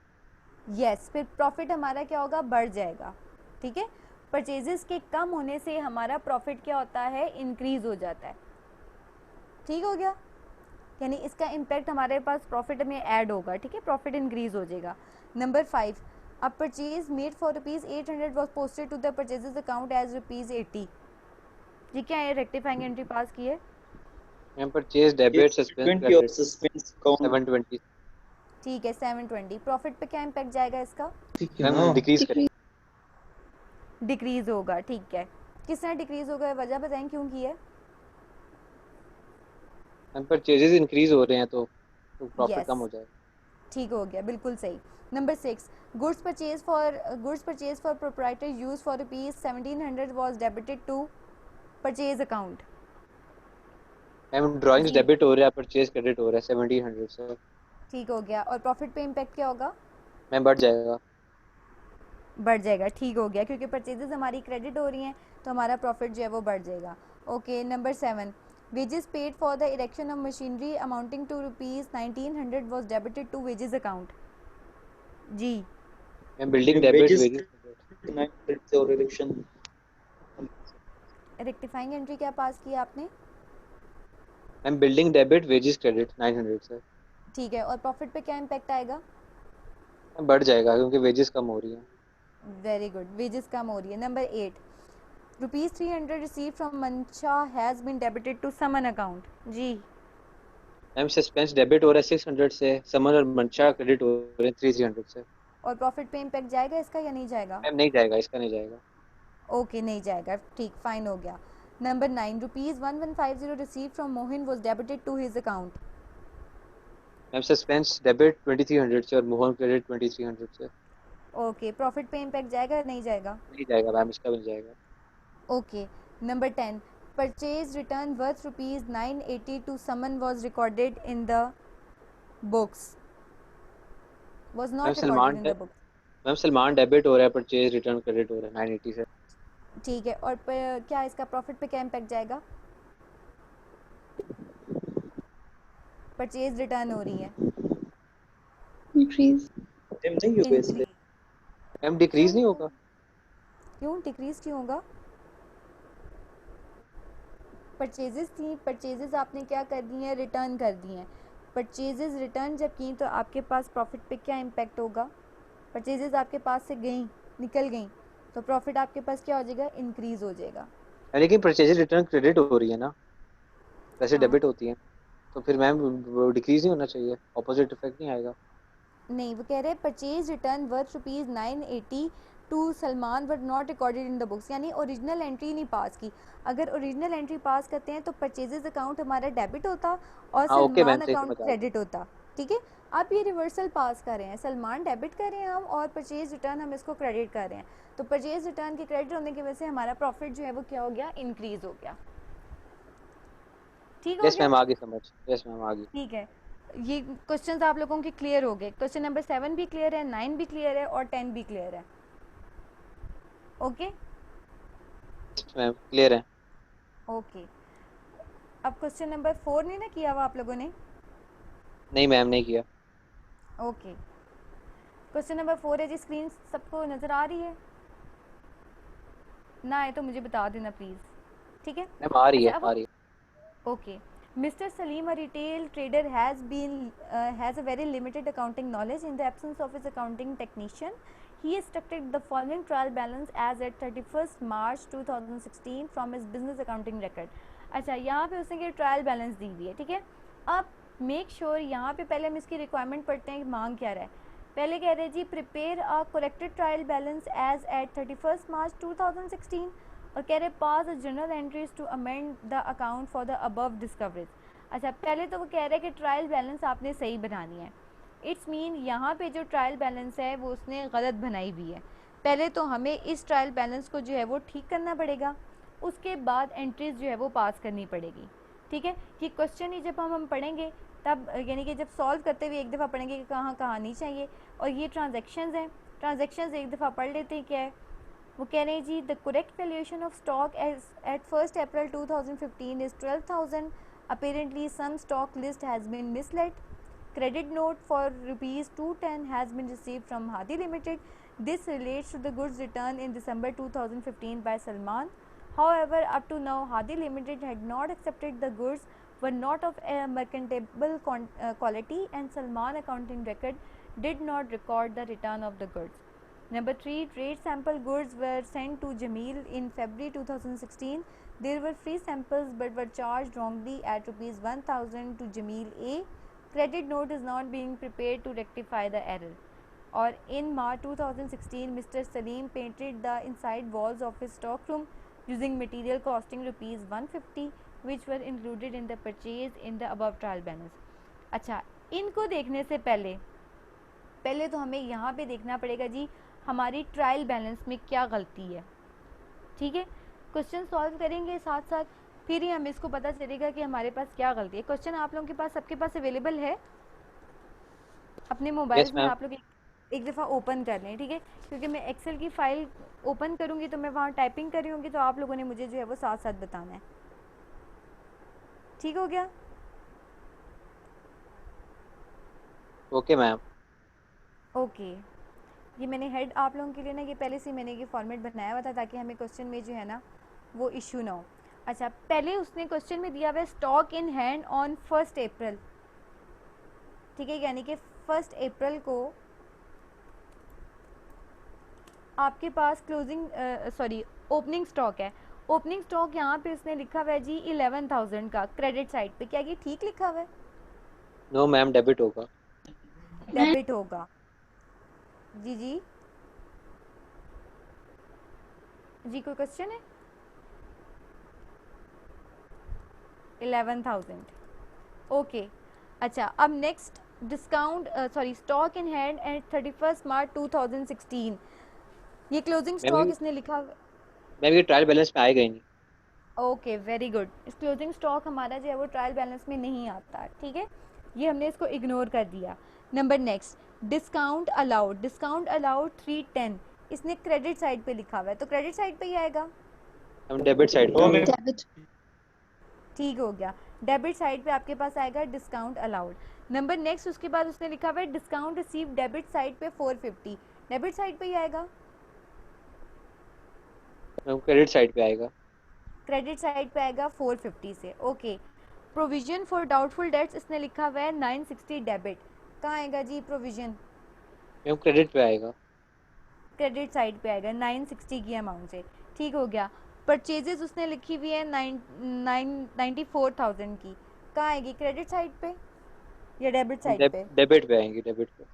यस फिर प्रॉफिट हमारा क्या होगा? बढ़ जाएगा, ठीक है। परचेजेस के कम होने से हमारा प्रॉफिट क्या होता है? इंक्रीज हो जाता है। ठीक हो गया, यानी इसका इम्पैक्ट हमारे पास प्रॉफिट में ऐड होगा, ठीक है, प्रॉफिट इंक्रीज हो जाएगा। Number 5 a purchase made for rupees 800 was posted to the purchases account as rupees 80। जी क्या है रेक्टिफाइंग एंट्री पास की है? मैम परचेज डेबिट, सस्पेंस 20 और क्रेडिट सस्पेंस अकाउंट 720। ठीक है 720। प्रॉफिट पे क्या इम्पैक्ट जाएगा इसका? मैम डिक्रीज करें। डिक्रीज होगा, ठीक है। किस तरह डिक्रीज होगा, वजह बताएं क्यों की है? मैम परचेजेस इंक्रीज हो रहे हैं तो प्रॉफिट कम यस हो जाएगा। ठीक हो गया, बिल्कुल सही। Number 6 goods purchase for proprietor use for rupees 1700 was debited to purchase account. Ma'am drawings जी डेबिट हो रहा है, परचेज क्रेडिट हो रहा है 1700 से। ठीक हो गया। और प्रॉफिट पे इम्पैक्ट क्या होगा? मैम बढ़ जाएगा। बढ़ जाएगा, ठीक हो गया, क्योंकि परचेजेस हमारी क्रेडिट हो रही हैं तो हमारा प्रॉफिट जो है वो बढ़ जाएगा। Okay number 7 wages paid for the erection of machinery amounting to rupees 1900 was debited to wages account। जी ma'am building debit, wages wages. 900 से और इलेक्शन रेक्टिफाइंग एंट्री क्या पास की आपने? Ma'am building debit, wages credit 900 से। ठीक है। और प्रॉफिट पे क्या इम्पैक्ट आएगा? मैम बढ़ जाएगा क्योंकि वेजेस कम हो रही हैं। वेरी गुड, वेजेस कम हो रही है। Number 8 rupees 300 receive from Mansha has been debited to Saman account. जी मैम सस्पेंस डेबिट हो रहा है 600 से, समन और मंशा क्रेडिट हो रहे हैं 300 से। और प्रॉफिट पे इम्पैक्ट जाएगा इसका या नहीं जाएगा? मैम नहीं जाएगा, इसका नहीं जाएगा। ओके नहीं जाएगा, ठीक फाइन हो गया। Number 9, rupees 1150 received from Mohin was debited to his account. Ma'am suspense debit 2300 से और मोहन क्रेडिट 2300 से। ओके, प्रॉफिट पे इम्पैक्ट जाएगा या नहीं जाएगा? नहीं जाएगा मैम, इसका बन जाएगा। Okay, number 10, purchase return worth rupees 980 to someone was recorded in the books, was ma'am not recorded Salman in the books. Ma'am Salman debit हो रहा है, परचेज रिटर्न क्रेडिट हो रहा है 980 से। ठीक है, और क्या इसका प्रॉफिट पे क्या इम्पैक्ट जाएगा? परचेज रिटर्न हो रही है, Increase. नहीं होगा इसलिए। इंक्रीज। मैम डिक्रीज नहीं होगा? क्यों डिक्रीज क्यों होगा? परचेजेस थी, परचेजेस आपने क्या कर दी हैं? रिटर्न कर दी हैं। परचेजेस रिटर्न जब की तो आपके पास प्रॉफिट पे क्या इम्पैक्ट होगा? परचेजेस आपके पास से गई, निकल गई, तो प्रॉफिट आपके पास क्या हो जाएगा? इंक्रीज हो जाएगा। लेकिन परचेज रिटर्न क्रेडिट हो रही है ना, वैसे हाँ। डेबिट होती है, तो फिर मैम डिक्रीज नहीं होना चाहिए, ऑपोजिट इफेक्ट नहीं आएगा। नहीं, वो कह रहे हैं purchase return worth rupees 980 to Salman but not recorded in the books, यानी ओरिजिनल एंट्री नहीं पास की। अगर ओरिजिनल एंट्री पास करते हैं तो परचेजेस अकाउंट हमारा डेबिट होता और हाँ ओके मैम, सलमान सही अकाउंट समझ आ गया। क्रेडिट होता। ठीक है, आप ये रिवर्सल पास कर रहे हैं, सलमान डेबिट कर रहे हैं हम और परचेज रिटर्न हम इसको क्रेडिट कर रहे हैं, तो परचेज रिटर्न के क्रेडिट होने की वजह से हमारा प्रॉफिट जो है वो क्या हो गया? इंक्रीज हो गया। ठीक हो यस गया? मैम, आगे समझ। यस मैम, आगे। ठीक है, ये क्वेश्चंस आप लोगों के क्लियर हो गए। क्वेश्चन नंबर 7 भी क्लियर है, 9 भी क्लियर है और 10 भी क्लियर है। ओके मैम क्लियर है। ओके, अब क्वेश्चन नंबर 4 नहीं ना किया हुआ आप लोगों ने? नहीं मैम, नहीं किया। ओके, क्वेश्चन नंबर 4 है जी, स्क्रीन सबको नज़र आ रही है? ना आए तो मुझे बता देना प्लीज़, ठीक है? मैम आ रही है, अच्छा, आ रही है। Okay. Mr. Salim, a retail trader, has a very limited accounting knowledge. In the absence of his accounting technician, he extracted the following trial balance as at 31st March 2016 from his business accounting record. अच्छा, यहाँ पे उसने क्या trial balance the हुई है, ठीक है? अब मेक श्योर यहाँ पे पहले हम इसकी रिक्वायरमेंट पढ़ते हैं कि मांग क्या रहा है। पहले कह रहे हैं जी, prepare a corrected trial balance as at 31st March 2016 और कह रहे pass the general entries to amend the account for the above discoveries. अच्छा, पहले तो वो कह रहे हैं कि ट्रायल बैलेंस आपने सही बनानी है। इट्स मीन यहाँ पे जो ट्रायल बैलेंस है वो उसने गलत बनाई हुई है। पहले तो हमें इस ट्रायल बैलेंस को जो है वो ठीक करना पड़ेगा, उसके बाद एंट्रीज जो है वो पास करनी पड़ेगी। ठीक है, ये क्वेश्चन ही जब हम पढ़ेंगे तब, यानी कि जब सॉल्व करते हुए एक दफ़ा पढ़ेंगे कि कहाँ कहाँ नहीं चाहिए। और ये ट्रांजेक्शन्स हैं, ट्रांजेक्शन्स एक दफ़ा पढ़ लेते हैं क्या है। वो कह रहे हैं जी, the correct valuation of stock at 1 April 2015 is 12,000। Apparently some stock list has been mislaid. Credit note for rupees 210 has been received from Hadi limited. This relates to the goods return in December 2015 by Salman. However, up to now, Hadi Limited had not accepted the goods, were not of a merchantable quality, and Salman accounting record did not record the return of the goods. Number 3, trade sample goods were sent to Jameel in February 2016. There were free samples but were charged wrongly at rupees 1,000 to Jameel A. Credit note is not being prepared to rectify the error. Or in March 2016, Mr. Salim painted the inside walls of his stockroom using material costing rupees 150, which were included in the purchase in the above trial balance. अच्छा, इनको देखने से पहले तो हमें यहाँ पे देखना पड़ेगा जी हमारी ट्रायल बैलेंस में क्या गलती है। ठीक है, क्वेश्चन सॉल्व करेंगे साथ साथ, फिर ही हमें इसको पता चलेगा कि हमारे पास क्या गलती है। क्वेश्चन आप लोगों के पास, सबके पास अवेलेबल है? अपने मोबाइल में आप लोग एक दफ़ा ओपन कर लें, ठीक है? क्योंकि मैं एक्सेल की फ़ाइल ओपन करूँगी तो मैं वहाँ टाइपिंग कर रही होंगी, तो आप लोगों ने मुझे जो है वो साथ साथ बताना है। ठीक हो गया? Okay ma'am. ओके, ये मैंने हेड आप लोगों के लिए ना, ये पहले से मैंने ये फॉर्मेट बनाया हुआ था ताकि हमें क्वेश्चन में जो है ना वो इशू ना हो। अच्छा, पहले उसने क्वेश्चन में दिया हुआ है स्टॉक इन हैंड ऑन 1 अप्रैल, ठीक है? यानी कि 1 अप्रैल को आपके पास ओपनिंग स्टॉक है। ओपनिंग स्टॉक यहाँ पे उसने लिखा हुआ है जी 11,000 का क्रेडिट साइड पे। क्या ये ठीक लिखा हुआ है? नो मैम, डेबिट होगा। डेबिट होगा जी। जी जी, कोई क्वेश्चन है? 11,000। ओके अच्छा, अब next discount stock in hand and 31 मार्च 2016, ये क्लोजिंग स्टॉक मैम इसने लिखा। मैम ये ट्रायल बैलेंस में आएगा ही नहीं। ओके वेरी गुड, इस क्लोजिंग स्टॉक हमारा जो है वो ट्रायल बैलेंस में नहीं आता, ठीक है, ये हमने इसको इग्नोर कर दिया। Number next discount allowed, discount allowed 310, इसने क्रेडिट साइड पे लिखा हुआ है, तो क्रेडिट साइड पे ही आएगा। हम डेबिट साइड पे आएगा। Debit. ठीक हो गया, डेबिट साइड पे आपके पास आएगा डिस्काउंट अलाउड। नंबर नेक्स्ट उसके बाद उसने लिखा हुआ है डिस्काउंट रिसीव डेबिट साइड पे 450, डेबिट साइड पे ही आएगा। मैम क्रेडिट साइड पे आएगा। क्रेडिट साइड पे आएगा 450 से। Okay provision for doubtful debts इसने लिखा हुआ है 960 डेबिट, कहाँ आएगा जी प्रोविजन? मैम क्रेडिट पे आएगा। क्रेडिट साइड पे आएगा 960 की अमाउंट से। ठीक हो गया, परचेजेस उसने लिखी हुई है 94,000 की, कहाँ आएगी? क्रेडिट साइड पे या डेबिट साइड पे? डेबिट पे आएंगे, डेबिट पे।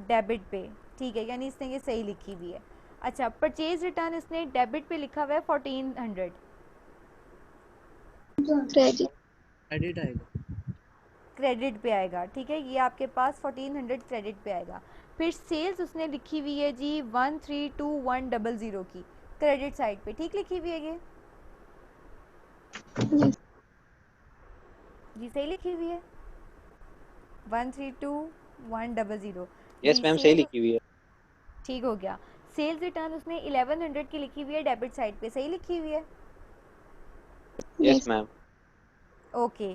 डेबिट पे, ठीक है, यानी इसने ये सही लिखी हुई है। अच्छा परचेज रिटर्न इसने डेबिट पे लिखा हुआ है 1400, Credit. क्रेडिट आएगा। क्रेडिट पे आएगा, ठीक है, ये आपके पास 1400 क्रेडिट पे आएगा। फिर सेल्स उसने लिखी हुई है जी 132,100 की, क्रेडिट साइड पे, ठीक लिखी हुई है ये Yes. जी, सही लिखी हुई है 132,100। यस मैम सही लिखी हुई है। ठीक हो गया, सेल्स रिटर्न उसने 1100 की लिखी हुई है डेबिट साइड पे, सही लिखी हुई है। Yes ma'am. ओके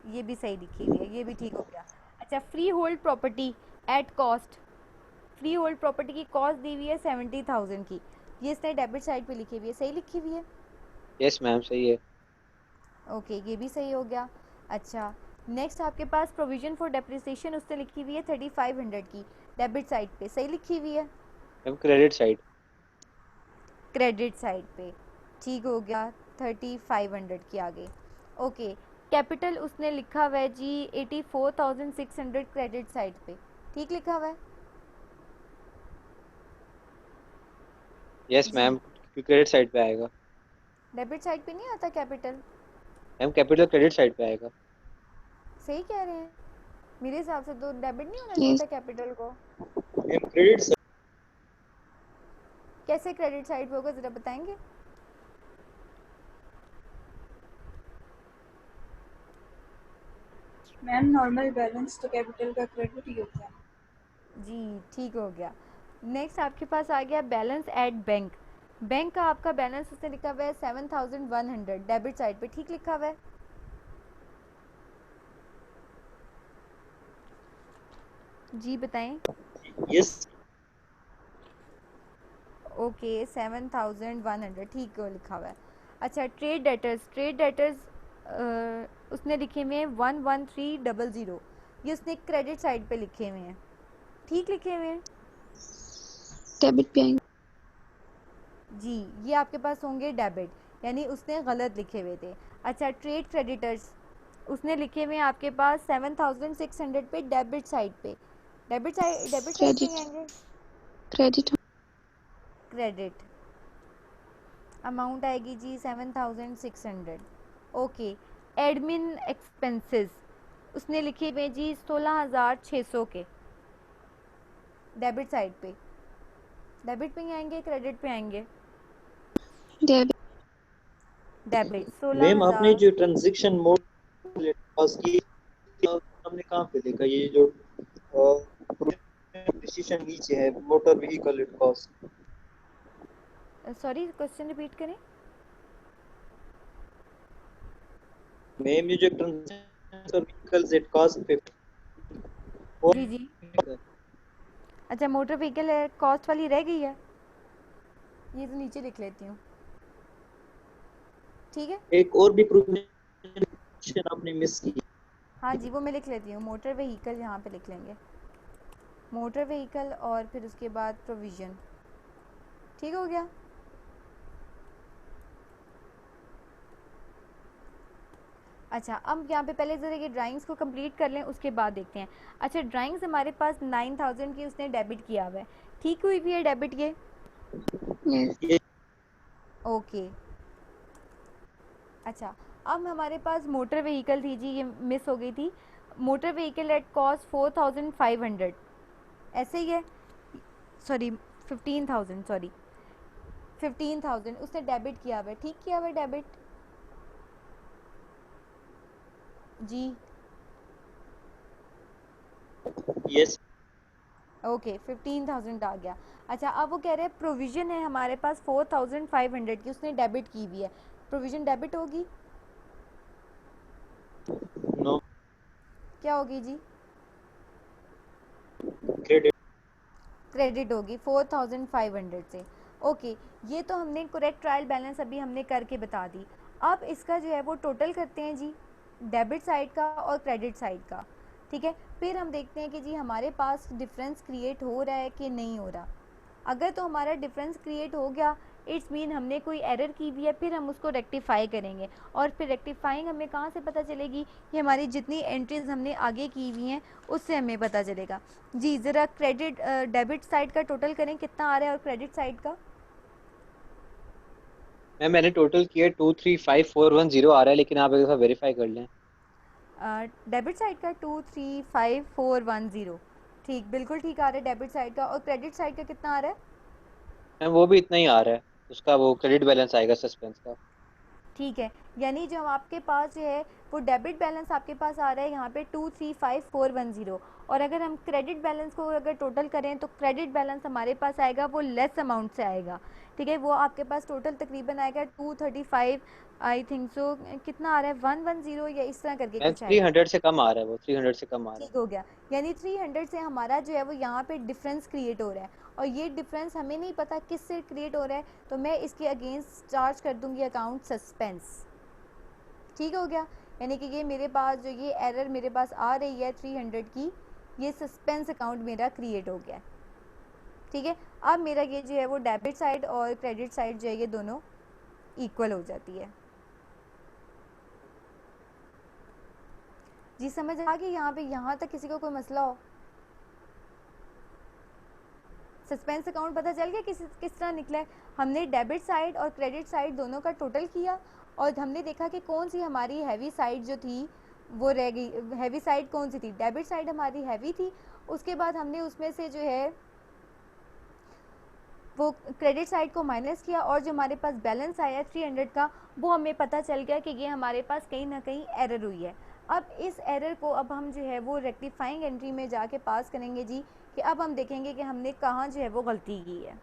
ये भी सही लिखी हुई है, ये भी ठीक हो गया। अच्छा free hold property at cost, free hold property की कॉस्ट दी हुई है 70,000 की, ये इसने डेबिट साइड पे लिखी हुई है, सही लिखी हुई है। यस मैम सही है। ओके ये भी सही हो गया। अच्छा नेक्स्ट आपके पास प्रोविजन फॉर डेप्रिसिएशन उसने लिखी हुई है 3500 की, डेबिट साइड पे, सही लिखी हुई है। Ma'am credit side. Credit side पे, ठीक हो गया 3500 की आगे। ओके कैपिटल उसने लिखा हुआ है जी 84,600 क्रेडिट साइड पे, ठीक लिखा हुआ है। यस मैम क्रेडिट साइड पे आएगा। डेबिट साइड पे नहीं आता capital, ma'am capital credit side पे आएगा। सही कह रहे हैं, मेरे हिसाब से तो डेबिट नहीं होना Yes. चाहिए कैपिटल को, मैम क्रेडिट कैसे क्रेडिट साइड पे होगा ज़रा बताएंगे? मैम नॉर्मल बैलेंस तो कैपिटल का क्रेडिट ही होता है। जी ठीक हो गया। नेक्स्ट आपके पास आ गया बैलेंस एट बैंक, बैंक का आपका बैलेंस उसने लिखा हुआ है 7,100 डेबिट साइड पे, ठीक लिखा हुआ है। जी बताएं। यस ओके 7,100 ठीक है लिखा हुआ है। अच्छा ट्रेड डेटर्स, ट्रेड डेटर्स उसने लिखे हुए हैं 11300, ये उसने क्रेडिट साइड पे लिखे हुए हैं, ठीक लिखे हुए हैं Debit पे आएंगे. जी, ये आपके पास होंगे डेबिट, यानी उसने गलत लिखे हुए थे। अच्छा ट्रेड क्रेडिटर्स उसने लिखे हुए हैं आपके पास 7,600 पे डेबिट साइड पे, डेबिट साइड पे Credit. आएंगे Credit. क्रेडिट, अमाउंट आएगी जी 7,600। ओके एडमिन एक्सपेंसेस उसने लिखे हुए जी 16,600 के, डेबिट साइड पे, डेबिट पे ही आएंगे क्रेडिट पे आएंगे? Debit. डेबिट मैम आपने 16,000। जो ट्रांजैक्शन मोड पास की हमने कहाँ पे देखा, ये जो डिसीजन नीचे है motor vehicle at cost. Sorry question repeat करें। मैम ये जो ट्रांजैक्शन व्हीकल्स एट कॉस्ट पे जी जी अच्छा मोटर व्हीकल कॉस्ट वाली रह गई है, ये तो नीचे लिख लेती हूँ, ठीक है। एक और भी प्रोविजन आपने मिस की। हाँ जी वो मैं लिख लेती हूँ, मोटर व्हीकल यहाँ पे लिख लेंगे, मोटर व्हीकल और फिर उसके बाद प्रोविज़न, ठीक हो गया। अच्छा अब यहाँ पे पहले ज़रा ये ड्राइंग्स को कंप्लीट कर लें, उसके बाद देखते हैं। अच्छा ड्राइंग्स हमारे पास 9,000 की उसने डेबिट किया हुआ है, ठीक हुई भी है डेबिट ये? Yes. ओके अच्छा अब हमारे पास मोटर व्हीकल थी जी, ये मिस हो गई थी। मोटर व्हीकल एट कॉस्ट 4500, ऐसे ही है, सॉरी 15,000, सॉरी 15,000 उसने डेबिट किया हुआ है, ठीक किया हुआ है डेबिट जी। Yes. ओके 15,000 आ गया। अच्छा अब वो कह रहे हैं प्रोविज़न है हमारे पास 4,500 की, उसने डेबिट की हुई है, प्रोविज़न डेबिट होगी, No. क्या होगी जी? Credit. क्रेडिट होगी 4,500 से। ओके, ये तो हमने करेक्ट ट्रायल बैलेंस अभी हमने करके बता दी। अब इसका जो है वो टोटल करते हैं जी, डेबिट साइड का और क्रेडिट साइड का, ठीक है। फिर हम देखते हैं कि जी हमारे पास डिफरेंस क्रिएट हो रहा है कि नहीं हो रहा। अगर तो हमारा डिफरेंस क्रिएट हो गया, इट्स मीन हमने कोई एरर की हुई है, फिर हम उसको रेक्टिफाई करेंगे। और फिर रेक्टिफाइंग हमें कहाँ से पता चलेगी? कि हमारी जितनी एंट्रीज हमने आगे की हुई हैं उससे हमें पता चलेगा जी। ज़रा क्रेडिट डेबिट साइड का टोटल करें, कितना आ रहा है, और क्रेडिट साइड का? मैम मैंने टोटल किया 235410 आ रहा है, लेकिन आप एक दफ़ा वेरीफाई कर लें। डेबिट साइड का 235410, ठीक, बिल्कुल ठीक आ रहा है डेबिट साइड का। और क्रेडिट साइड का कितना आ रहा है? मैम वो भी इतना ही आ रहा है, उसका वो क्रेडिट बैलेंस आएगा सस्पेंस का। ठीक है, यानी जो आपके पास जो है वो डेबिट बैलेंस आपके पास आ रहा है यहाँ पे 235410, और अगर हम क्रेडिट बैलेंस को अगर टोटल करें तो क्रेडिट बैलेंस हमारे पास आएगा वो लेस अमाउंट से आएगा, ठीक है। वो आपके पास टोटल तकरीबन आएगा 235, आई थिंक सो, कितना आ रहा है 110 या इस तरह करके मैम कुछ आएगा। 300 से कम आ रहा है, वो 300 से कम आ रहा है। ठीक हो गया, यानी 300 से हमारा जो है वो यहाँ पे डिफरेंस क्रिएट हो रहा है, और ये डिफरेंस हमें नहीं पता किस से क्रिएट हो रहा है, तो मैं इसके अगेंस्ट चार्ज कर दूंगी अकाउंट सस्पेंस। ठीक हो गया, यानी कि ये मेरे पास जो ये एरर मेरे पास आ रही है 300 की, ये सस्पेंस अकाउंट मेरा क्रिएट हो गया, ठीक है। अब मेरा ये जो है वो डेबिट साइड और क्रेडिट साइड जो है ये दोनों इक्वल हो जाती है जी। समझ आ गई यहाँ पे? यहाँ तक किसी को कोई मसला हो? सस्पेंस अकाउंट पता चल गया किस तरह निकला है? हमने डेबिट साइड और क्रेडिट साइड दोनों का टोटल किया, और हमने देखा कि कौन सी हमारी हैवी साइड जो थी वो रह गई। हैवी साइड कौन सी थी? डेबिट साइड हमारी हैवी थी। उसके बाद हमने उसमें से जो है वो क्रेडिट साइड को माइनस किया, और जो हमारे पास बैलेंस आया 300 का, वो हमें पता चल गया कि ये हमारे पास कहीं ना कहीं एरर हुई है। अब इस एरर को अब हम जो है वो रेक्टिफाइंग एंट्री में जाके पास करेंगे जी, कि अब हम देखेंगे कि हमने कहाँ जो है वो गलती की है।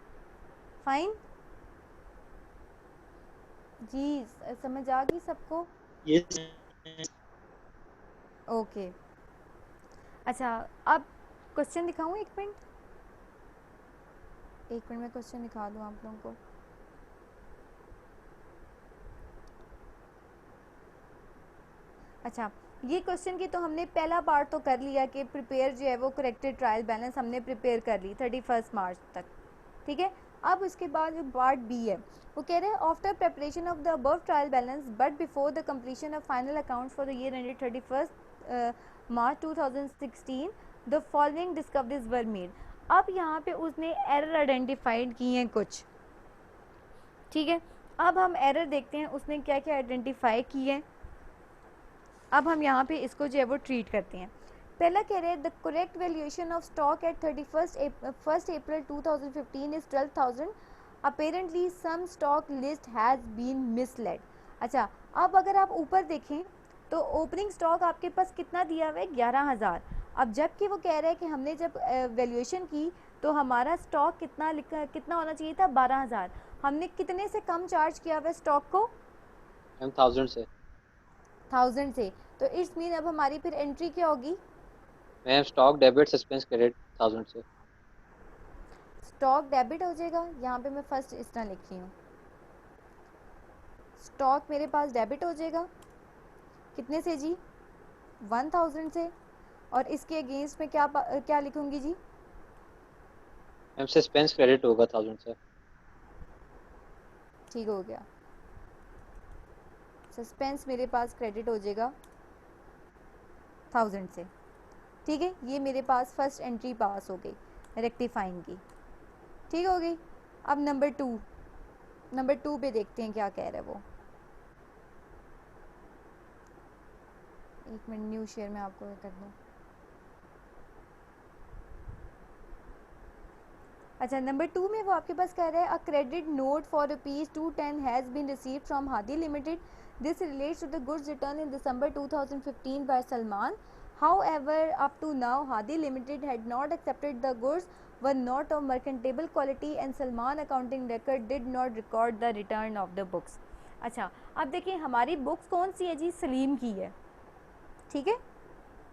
फाइन जी, समझ आ गई सबको? Yes. ओके, अच्छा अब क्वेश्चन दिखाऊं? एक मिनट में क्वेश्चन दिखा दूं आप लोगों को। अच्छा, ये क्वेश्चन की तो हमने पहला पार्ट तो कर लिया कि प्रिपेयर जो है वो करेक्टेड ट्रायल बैलेंस हमने प्रिपेयर कर ली 31 मार्च तक, ठीक है। अब उसके बाद जो पार्ट बी है वो कह रहे हैं after preparation of the above trial balance but before the completion of final accounts for the year ended 31 March 2016 the following discoveries were made. अब यहाँ पे उसने एरर आइडेंटिफाइड की हैं कुछ, ठीक है। अब हम एरर देखते हैं उसने क्या क्या आइडेंटिफाई की है। अब हम यहाँ पे इसको जो है वो ट्रीट करते हैं। पहला कह रहे हैं the correct valuation of stock at 1 April 2015 is 12,000, apparently some stock list has been mislaid. अच्छा, अब अगर आप ऊपर देखें तो ओपनिंग स्टॉक आपके पास कितना दिया हुआ है? 11,000। अब जबकि वो कह रहे हैं कि हमने जब वैल्यूएशन की तो हमारा स्टॉक कितना होना चाहिए था? 12,000। हमने कितने से कम चार्ज किया हुआ है स्टॉक को? मैम 1000 से। 1000 से। तो इट्स मीन अब हमारी फिर एंट्री क्या होगी? Ma'am stock debit suspense credit 1000 से। स्टॉक डेबिट हो जाएगा, यहाँ पे मैं फर्स्ट इस तरह लिखी हूँ, स्टॉक मेरे पास डेबिट हो जाएगा कितने से जी? 1000 से। और इसके अगेंस्ट में क्या लिखूंगी जी? मैम सस्पेंस क्रेडिट होगा 1000 से। ठीक हो गया, सस्पेंस मेरे पास क्रेडिट हो जाएगा 1000 से, ठीक है। ये मेरे पास फर्स्ट एंट्री पास हो गई रेक्टिफाइंग की, ठीक हो गई। अब नंबर टू पे देखते हैं क्या कह रहा है वो। एक मिनट न्यू शेयर में आपको कर दूँ। अच्छा, नंबर 2 में वो आपके पास कह रहा है a credit note for ₹210 has been received from Hadi limited. This relates to the goods return in December 2015 by Salman. However, up to now, Hadi Limited had not accepted the goods, were not of merchantable quality, and Salman accounting record did not record the return of the books. अच्छा, अब देखिए हमारी books कौन सी है जी? सलीम की है, ठीक है।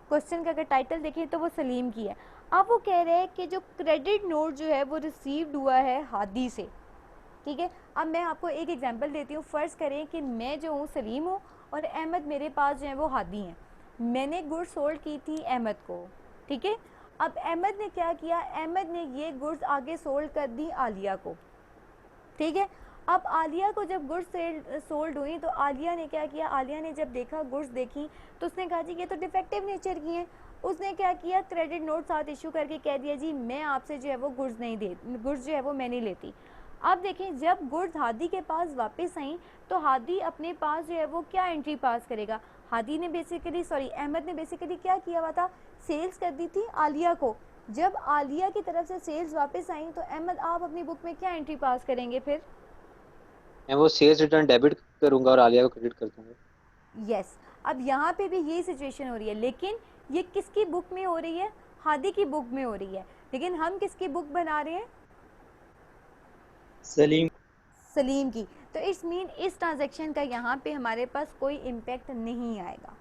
क्वेश्चन का अगर टाइटल देखें तो वो सलीम की है। अब वो कह रहे हैं कि जो क्रेडिट नोट जो है वो रिसीव्ड हुआ है हादी से, ठीक है। अब मैं आपको एक एग्जांपल देती हूँ। फ़र्ज़ करें कि मैं जो हूँ सलीम हूँ और अहमद मेरे पास जो है वो हादी हैं। मैंने गुड्स सोल्ड की थी अहमद को, ठीक है। अब अहमद ने क्या किया? अहमद ने ये गुड्स आगे सोल्ड कर दी आलिया को, ठीक है। अब आलिया को जब गुड्स सोल्ड हुई तो आलिया ने क्या किया? आलिया ने जब देखा, गुड्स देखी, तो उसने कहा जी ये तो डिफेक्टिव नेचर की हैं। उसने क्या किया? क्रेडिट नोट साथ इशू करके कह दिया जी मैं आपसे जो है वो गुड्स नहीं दे, गुड्स जो है वो मैं नहीं लेती। अब देखें जब गुड्स हादी के पास वापस आई तो हादी अपने पास जो है वो क्या एंट्री पास करेगा? हादी ने बेसिकली अहमद ने बेसिकली क्या किया हुआ था? सेल्स कर दी थी आलिया को। जब आलिया की तरफ से सेल्स वापस आई तो अहमद आप अपनी बुक में क्या एंट्री पास करेंगे फिर? मैं वो सेल्स रिटर्न डेबिट करूंगा और आलिया को क्रेडिट कर दूंगा। यस, अब यहाँ पे भी यही सिचुएशन हो रही है, लेकिन ये किसकी बुक में हो रही है? हादी की बुक में हो रही है। लेकिन हम किसकी बुक बना रहे हैं? सलीम की। तो इट्स मीन इस ट्रांजैक्शन का यहाँ पे हमारे पास कोई इम्पैक्ट नहीं आएगा,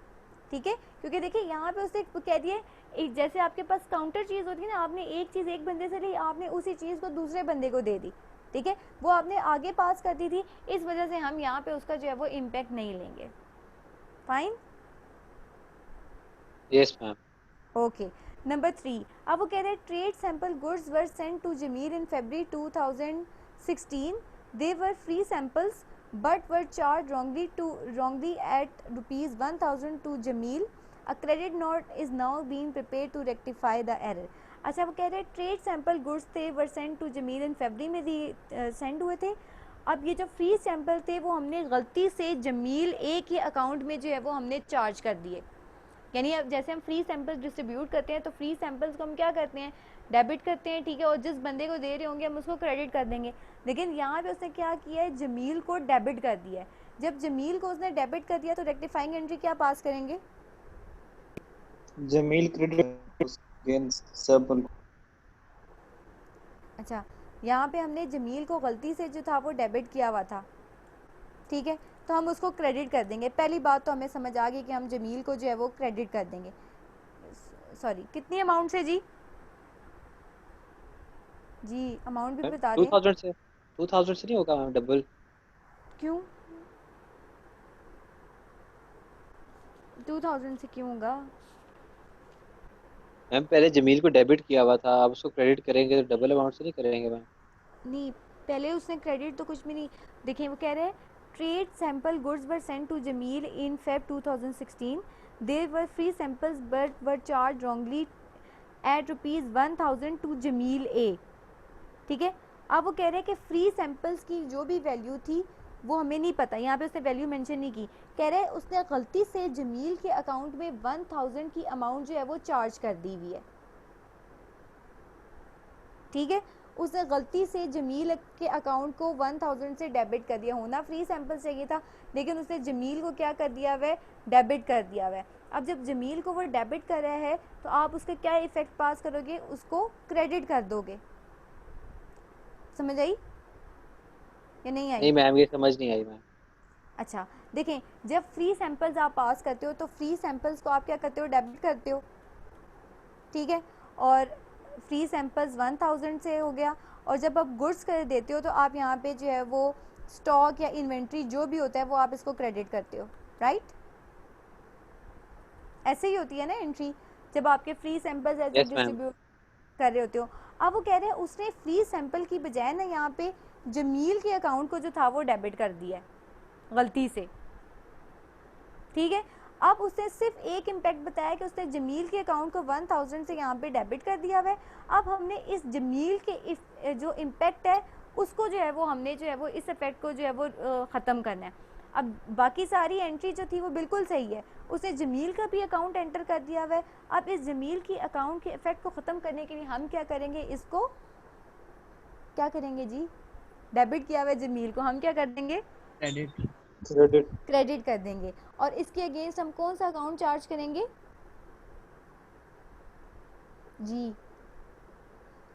ठीक है। क्योंकि देखिए यहाँ पे उसने कह दिया एक, जैसे आपके पास काउंटर चीज़ होती है ना, आपने एक चीज़ एक बंदे से ली, आपने उसी चीज़ को दूसरे बंदे को दे दी, ठीक है, वो आपने आगे पास कर दी थी, इस वजह से हम यहाँ पे उसका जो है वो इम्पैक्ट नहीं लेंगे। Fine, yes ma'am. Okay. Number 3, अब वो कह रहे हैं trade sample goods were sent to Jamil in February 2016. They were free samples but were charged wrongly at ₹1,000 to Jameel. A credit note is now being prepared to rectify the error. अच्छा, वो कह रहे हैं ट्रेड सैंपल गुड्स थे were sent to Jamil in February में सेंड हुए थे। अब ये जो फ्री सैंपल थे वो हमने गलती से जमील ए के अकाउंट में जो है वो हमने चार्ज कर दिए। यानी अब जैसे हम फ्री सैंपल्स डिस्ट्रीब्यूट करते हैं तो फ्री सैंपल्स को हम क्या करते हैं? डेबिट करते हैं, ठीक है, और जिस बंदे को दे रहे होंगे हम उसको क्रेडिट कर देंगे। लेकिन यहाँ पे उसने क्या किया है? जमील को डेबिट कर दिया है। जब जमील को उसने डेबिट कर दिया तो रेक्टिफाइंग एंट्री क्या पास करेंगे? Jamil credit against sample. अच्छा, यहाँ पे हमने जमील को गलती से जो था वो डेबिट किया हुआ था, ठीक है, तो हम उसको क्रेडिट कर देंगे। पहली बात तो हमें समझ आ गई कि हम जमील को जो है वो क्रेडिट कर देंगे। सॉरी, कितनी अमाउंट से जी? जी अमाउंट भी बता दें। 2000 से नहीं होगा मैम डबल? क्यों 2000 से क्यों होगा? मैम पहले जमील को डेबिट किया हुआ था, अब उसको क्रेडिट करेंगे तो डबल अमाउंट से नहीं करेंगे मैम? नहीं, पहले उसने क्रेडिट तो कुछ भी नहीं। देखिए वो कह रहे हैं trade sample goods were sent to Jamil in Feb 2016. There were free samples but were charged wrongly at ₹1,000 to Jamil ए, ठीक है। अब वो कह रहे हैं कि फ्री सैंपल्स की जो भी वैल्यू थी वो हमें नहीं पता, यहाँ पे उसने वैल्यू मेंशन नहीं की। कह रहे हैं उसने गलती से जमील के अकाउंट में 1000 की अमाउंट जो है वो चार्ज कर दी हुई है, ठीक है। उसने गलती से जमील के अकाउंट को 1000 से डेबिट कर दिया। होना फ्री सैंपल चाहिए था, लेकिन उसने जमील को क्या कर दिया हुआ है? डेबिट कर दिया हुआ है। अब जब जमील को वो डेबिट कर रहा है तो आप उसका क्या इफेक्ट पास करोगे? उसको क्रेडिट कर दोगे। समझ आई या नहीं आई? नहीं मैम, ये समझ नहीं आई मैम। अच्छा देखें, जब फ्री सैंपल्स आप पास करते हो तो फ्री सैंपल्स को आप क्या करते हो? डेबिट करते हो, ठीक है। और फ्री सैंपल्स 1000 से हो गया। और जब आप गुड्स कर देते हो तो आप यहाँ पे जो है वो स्टॉक या इन्वेंट्री जो भी होता है वो आप इसको क्रेडिट करते हो, राइट? ऐसे ही होती है ना एंट्री, जब आपके फ्री सैंपल्स ऐसे Yes, ma'am. डिस्ट्रीब्यूट कर रहे होते हो। अब वो कह रहे हैं उसने फ्री सैंपल की बजाय ना यहाँ पे जमील के अकाउंट को जो था वो डेबिट कर दिया है गलती से, ठीक है। अब उसने सिर्फ एक इम्पैक्ट बताया कि उसने जमील के अकाउंट को 1000 से यहाँ पे डेबिट कर दिया हुआ है। अब हमने इस जमील के जो इम्पैक्ट है उसको जो है वो हमने जो है वो इस इफेक्ट को जो है वो ख़त्म करना है। अब बाकी सारी एंट्री जो थी वो बिल्कुल सही है, उसने जमील का भी अकाउंट एंटर कर दिया हुआ है। अब इस जमील की अकाउंट के इफेक्ट को ख़त्म करने के लिए हम क्या करेंगे, इसको क्या करेंगे जी, डेबिट किया हुआ है जमील को हम क्या कर देंगे, क्रेडिट क्रेडिट कर देंगे। और इसके अगेंस्ट हम कौन सा अकाउंट चार्ज करेंगे जी,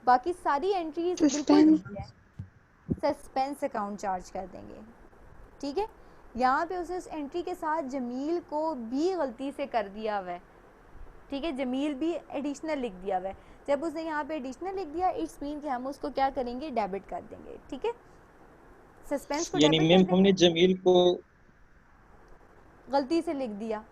बाकी सारी एंट्रीज बिल्कुल Suspense. ठीक है, सस्पेंस अकाउंट चार्ज कर देंगे। ठीक है, यहाँ पे उसने उस एंट्री के साथ जमील को भी गलती से कर दिया हुआ है। ठीक है, जमील भी एडिशनल लिख दिया हुआ है। जब उसने यहाँ पे एडिशनल लिख दिया, इट्स मीन कि हम उसको क्या करेंगे, डेबिट कर देंगे। ठीक है, सस्पेंस को यानी डेबिट मैम कर देंगे, हमने जमील को गलती से लिख दिया।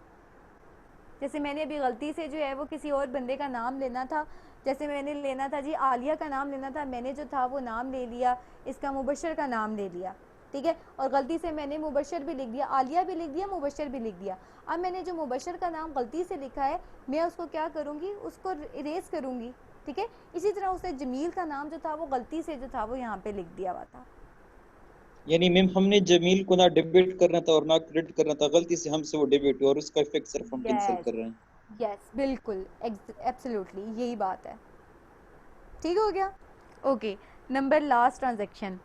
जैसे मैंने अभी गलती से जो है वो किसी और बंदे का नाम लेना था, जैसे मैंने लेना था जी आलिया का नाम लेना था, मैंने जो था वो नाम ले लिया, इसका मुबशर का नाम ले लिया। ठीक है, और गलती से मैंने मुबशर भी लिख दिया, आलिया भी लिख दिया, मुबशर भी लिख दिया। अब मैंने जो मुबशर का नाम गलती से लिखा है, मैं उसको क्या करूँगी, उसको इरेज करूँगी। ठीक है, इसी तरह उसने जमील का नाम जो था वो गलती से जो था वो यहाँ पे लिख दिया हुआ था। यानी मैम हमने जमील को ना डेबिट करना था और ना क्रेडिट करना था, गलती से हमसे वो डेबिट हुआ और उसका इफेक्ट सिर्फ हम कैंसिल यस कर रहे हैं। यस, बिल्कुल एब्सोल्युटली यही बात है। ठीक हो गया, okay. Number last transaction.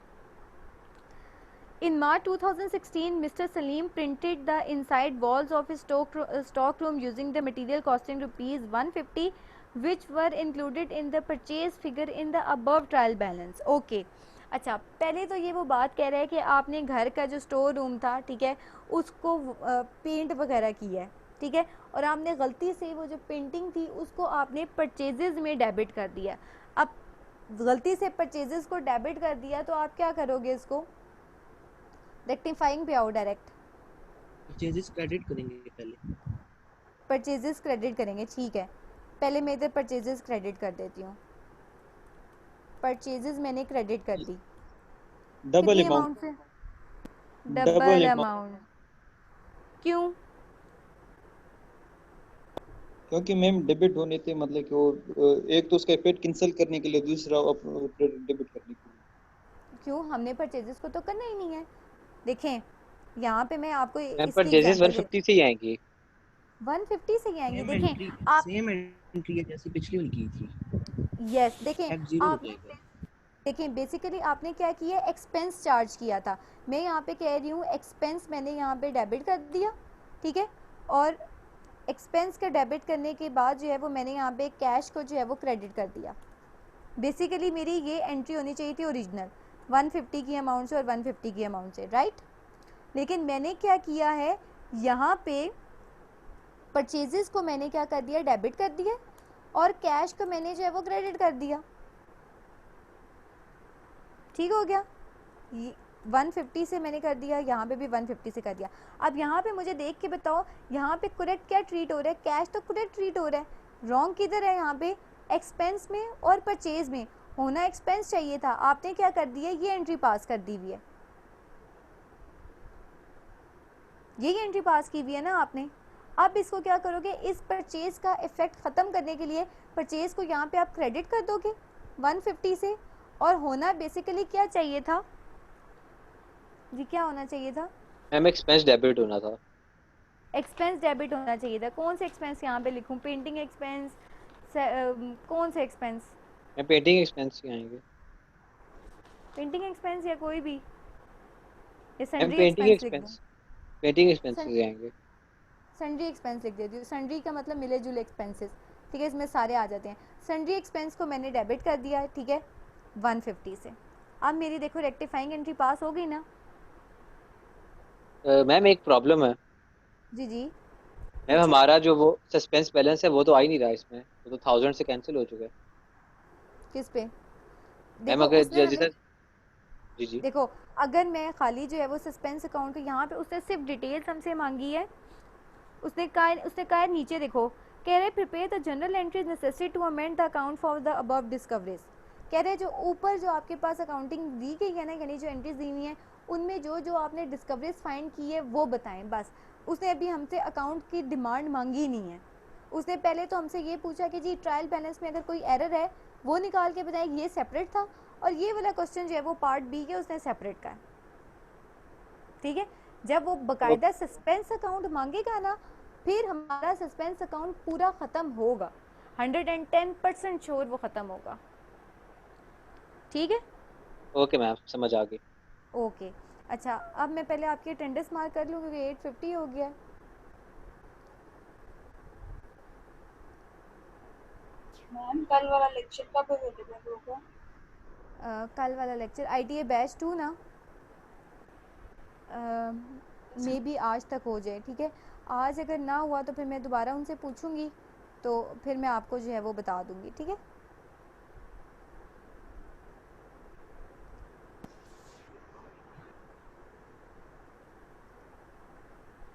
In March 2016, Mr. Salim printed the inside walls of his stock room using the material costing rupees 150, which were included in the purchase figure in the above trial balance. Okay. अच्छा, पहले तो ये वो बात कह रहा है कि आपने घर का जो स्टोर रूम था, ठीक है, उसको पेंट वगैरह किया है, ठीक है, और आपने गलती से वो जो पेंटिंग थी उसको आपने परचेजेस में डेबिट कर दिया। अब गलती से परचेजेस को डेबिट कर दिया तो आप क्या करोगे, इसको रेक्टिफाइंग पे आओ डायरेक्ट, परचेजेस क्रेडिट करेंगे पहले। परचेजेस क्रेडिट करेंगे। ठीक है, पहले मैं इधर परचेजेस क्रेडिट कर देती हूँ। परचेजेस मैंने क्रेडिट कर दी, डबल कितनी अमाउंट, अमाउंट से, डबल डबल अमाउंट, अमाउंट। क्यों, क्योंकि मैम डेबिट होने थे मतलब कि वो एक तो उसका इफेक्ट कैंसिल करने के लिए, दूसरा डेबिट करने के लिए। क्यों, हमने परचेजेस को तो करना ही नहीं है। देखें यहाँ पे मैं आपको मैम इसकी परचेजेस एग्जांपल 150 से ही आएंगी। 150 से ही आएंगे। सेम देखें एंट्री आप, सेम एंट्री है जैसी पिछली वाली की थी, यस देखें एफ जीरो हो आपने, जाएगा। देखें बेसिकली आपने क्या किया, एक्सपेंस चार्ज किया था। मैं यहाँ पे कह रही हूँ एक्सपेंस मैंने यहाँ पे डेबिट कर दिया, ठीक है, और एक्सपेंस का डेबिट करने के बाद जो है वो मैंने यहाँ पे कैश को जो है वो क्रेडिट कर दिया। बेसिकली मेरी ये एंट्री होनी चाहिए थी ओरिजिनल 150 की अमाउंट से और 150 की अमाउंट से, राइट। लेकिन मैंने क्या किया है, यहाँ पे परचेजेस को मैंने क्या कर दिया, डेबिट कर दिया, और कैश को मैंने जो है वो क्रेडिट कर दिया। ठीक हो गया, 150 से मैंने कर दिया, यहाँ पे भी 150 से कर दिया। अब यहाँ पे मुझे देख के बताओ, यहाँ पे करेक्ट क्या ट्रीट हो रहा है, कैश तो करेक्ट ट्रीट हो रहा है, रॉन्ग किधर है, यहाँ पे एक्सपेंस में और परचेज में। होना एक्सपेंस चाहिए था, आपने क्या कर दिया, ये एंट्री पास कर दी हुई है, यही एंट्री पास की हुई है ना आपने। अब इसको क्या करोगे, इस परचेज का इफेक्ट ख़त्म करने के लिए परचेज को यहाँ पे आप क्रेडिट कर दोगे 150 से, और होना बेसिकली क्या चाहिए था जी, क्या होना चाहिए था, मैम एक्सपेंस डेबिट होना था। एक्सपेंस डेबिट होना चाहिए था। कौन से एक्सपेंस यहाँ पे लिखूँ, पेंटिंग एक्सपेंस, कौन से एक्सपेंस, मैम पेंटिंग एक्सपेंस ही आएंगे। पेंटिंग एक्सपेंस या कोई भी, या मैम सन्ड्री पेंटिंग एक्सपेंस लिख दूँ, एक्सपेंस, पेंटिंग एक्सपेंसेस ही आएंगे। सन्ड्री एक्सपेंस लिख देती हूँ। सन्ड्री का मतलब मिले जुले एक्सपेंसेस, ठीक है, इसमें सारे आ जाते हैं। सन्ड्री एक्सपेंस को मैंने डेबिट कर दिया है, ठीक है, 150 से। अब मेरी देखो रेक्टिफाइंग एंट्री पास हो गई ना। मैम एक प्रॉब्लम है, जी जी, मैम हमारा जो वो सस्पेंस बैलेंस है वो तो आ ही नहीं रहा इसमें, वो तो 1000 से कैंसिल हो चुका है। किस पे, मैम देखो अगर उसने जैसे हमें, जी जी देखो अगर मैं खाली जो है वो सस्पेंस अकाउंट, यहाँ पे उसने सिर्फ डिटेल्स हमसे मांगी है। उसने कहा नीचे देखो, कह रहे prepare the general entries necessary to amend the account for the above discoveries. कह रहे जो ऊपर जो आपके पास अकाउंटिंग दी गई है ना, यानी जो एंट्रीज दी हुई हैं उनमें जो जो आपने डिस्कवरीज फाइंड की है वो बताएं बस। उसने अभी हमसे अकाउंट की डिमांड मांगी नहीं है। उसने पहले तो हमसे ये पूछा कि जी ट्रायल बैलेंस में अगर कोई एरर है वो निकाल के बताएं, ये सेपरेट था, और ये वाला क्वेश्चन जो है वो पार्ट बी के उसने सेपरेट का है। ठीक है, जब वो बकायदा सस्पेंस अकाउंट मांगेगा ना फिर हमारा सस्पेंस अकाउंट पूरा ख़त्म होगा, 110% श्योर वो ख़त्म होगा। ठीक है, ओके मैम, समझ आ गई। ओके। अच्छा, अब मैं पहले आपकी अटेंडेंस मार्क कर लूँ क्योंकि 8:50 हो गया है। मैम कल वाला लेक्चर कब अवेलेबल होगा? कल वाला लेक्चर ITA बैच 2 ना, मे बी आज तक हो जाए। ठीक है, आज अगर ना हुआ तो फिर मैं दोबारा उनसे पूछूंगी, तो फिर मैं आपको जो है वो बता दूंगी। ठीक है,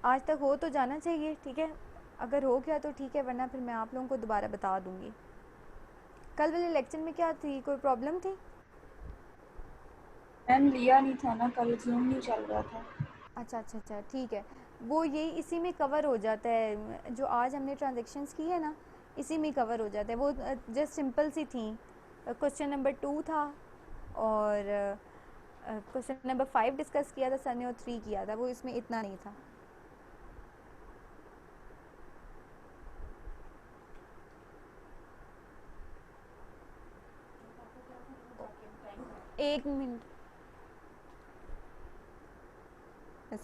आज तक हो तो जाना चाहिए। ठीक है, अगर हो गया तो ठीक है, वरना फिर मैं आप लोगों को दोबारा बता दूंगी। कल वाले लेक्चर में क्या थी, कोई प्रॉब्लम थी? मैम लिया नहीं था ना, कल जूम नहीं चल रहा था। अच्छा अच्छा अच्छा, ठीक है, वो ये इसी में कवर हो जाता है, जो आज हमने ट्रांजेक्शन्स की है ना, इसी में कवर हो जाता है। वो जस्ट सिंपल सी थी। क्वेश्चन नंबर 2 था और क्वेश्चन नंबर 5 डिस्कस किया था सर ने और 3 किया था, वो इसमें इतना नहीं था। एक मिनट,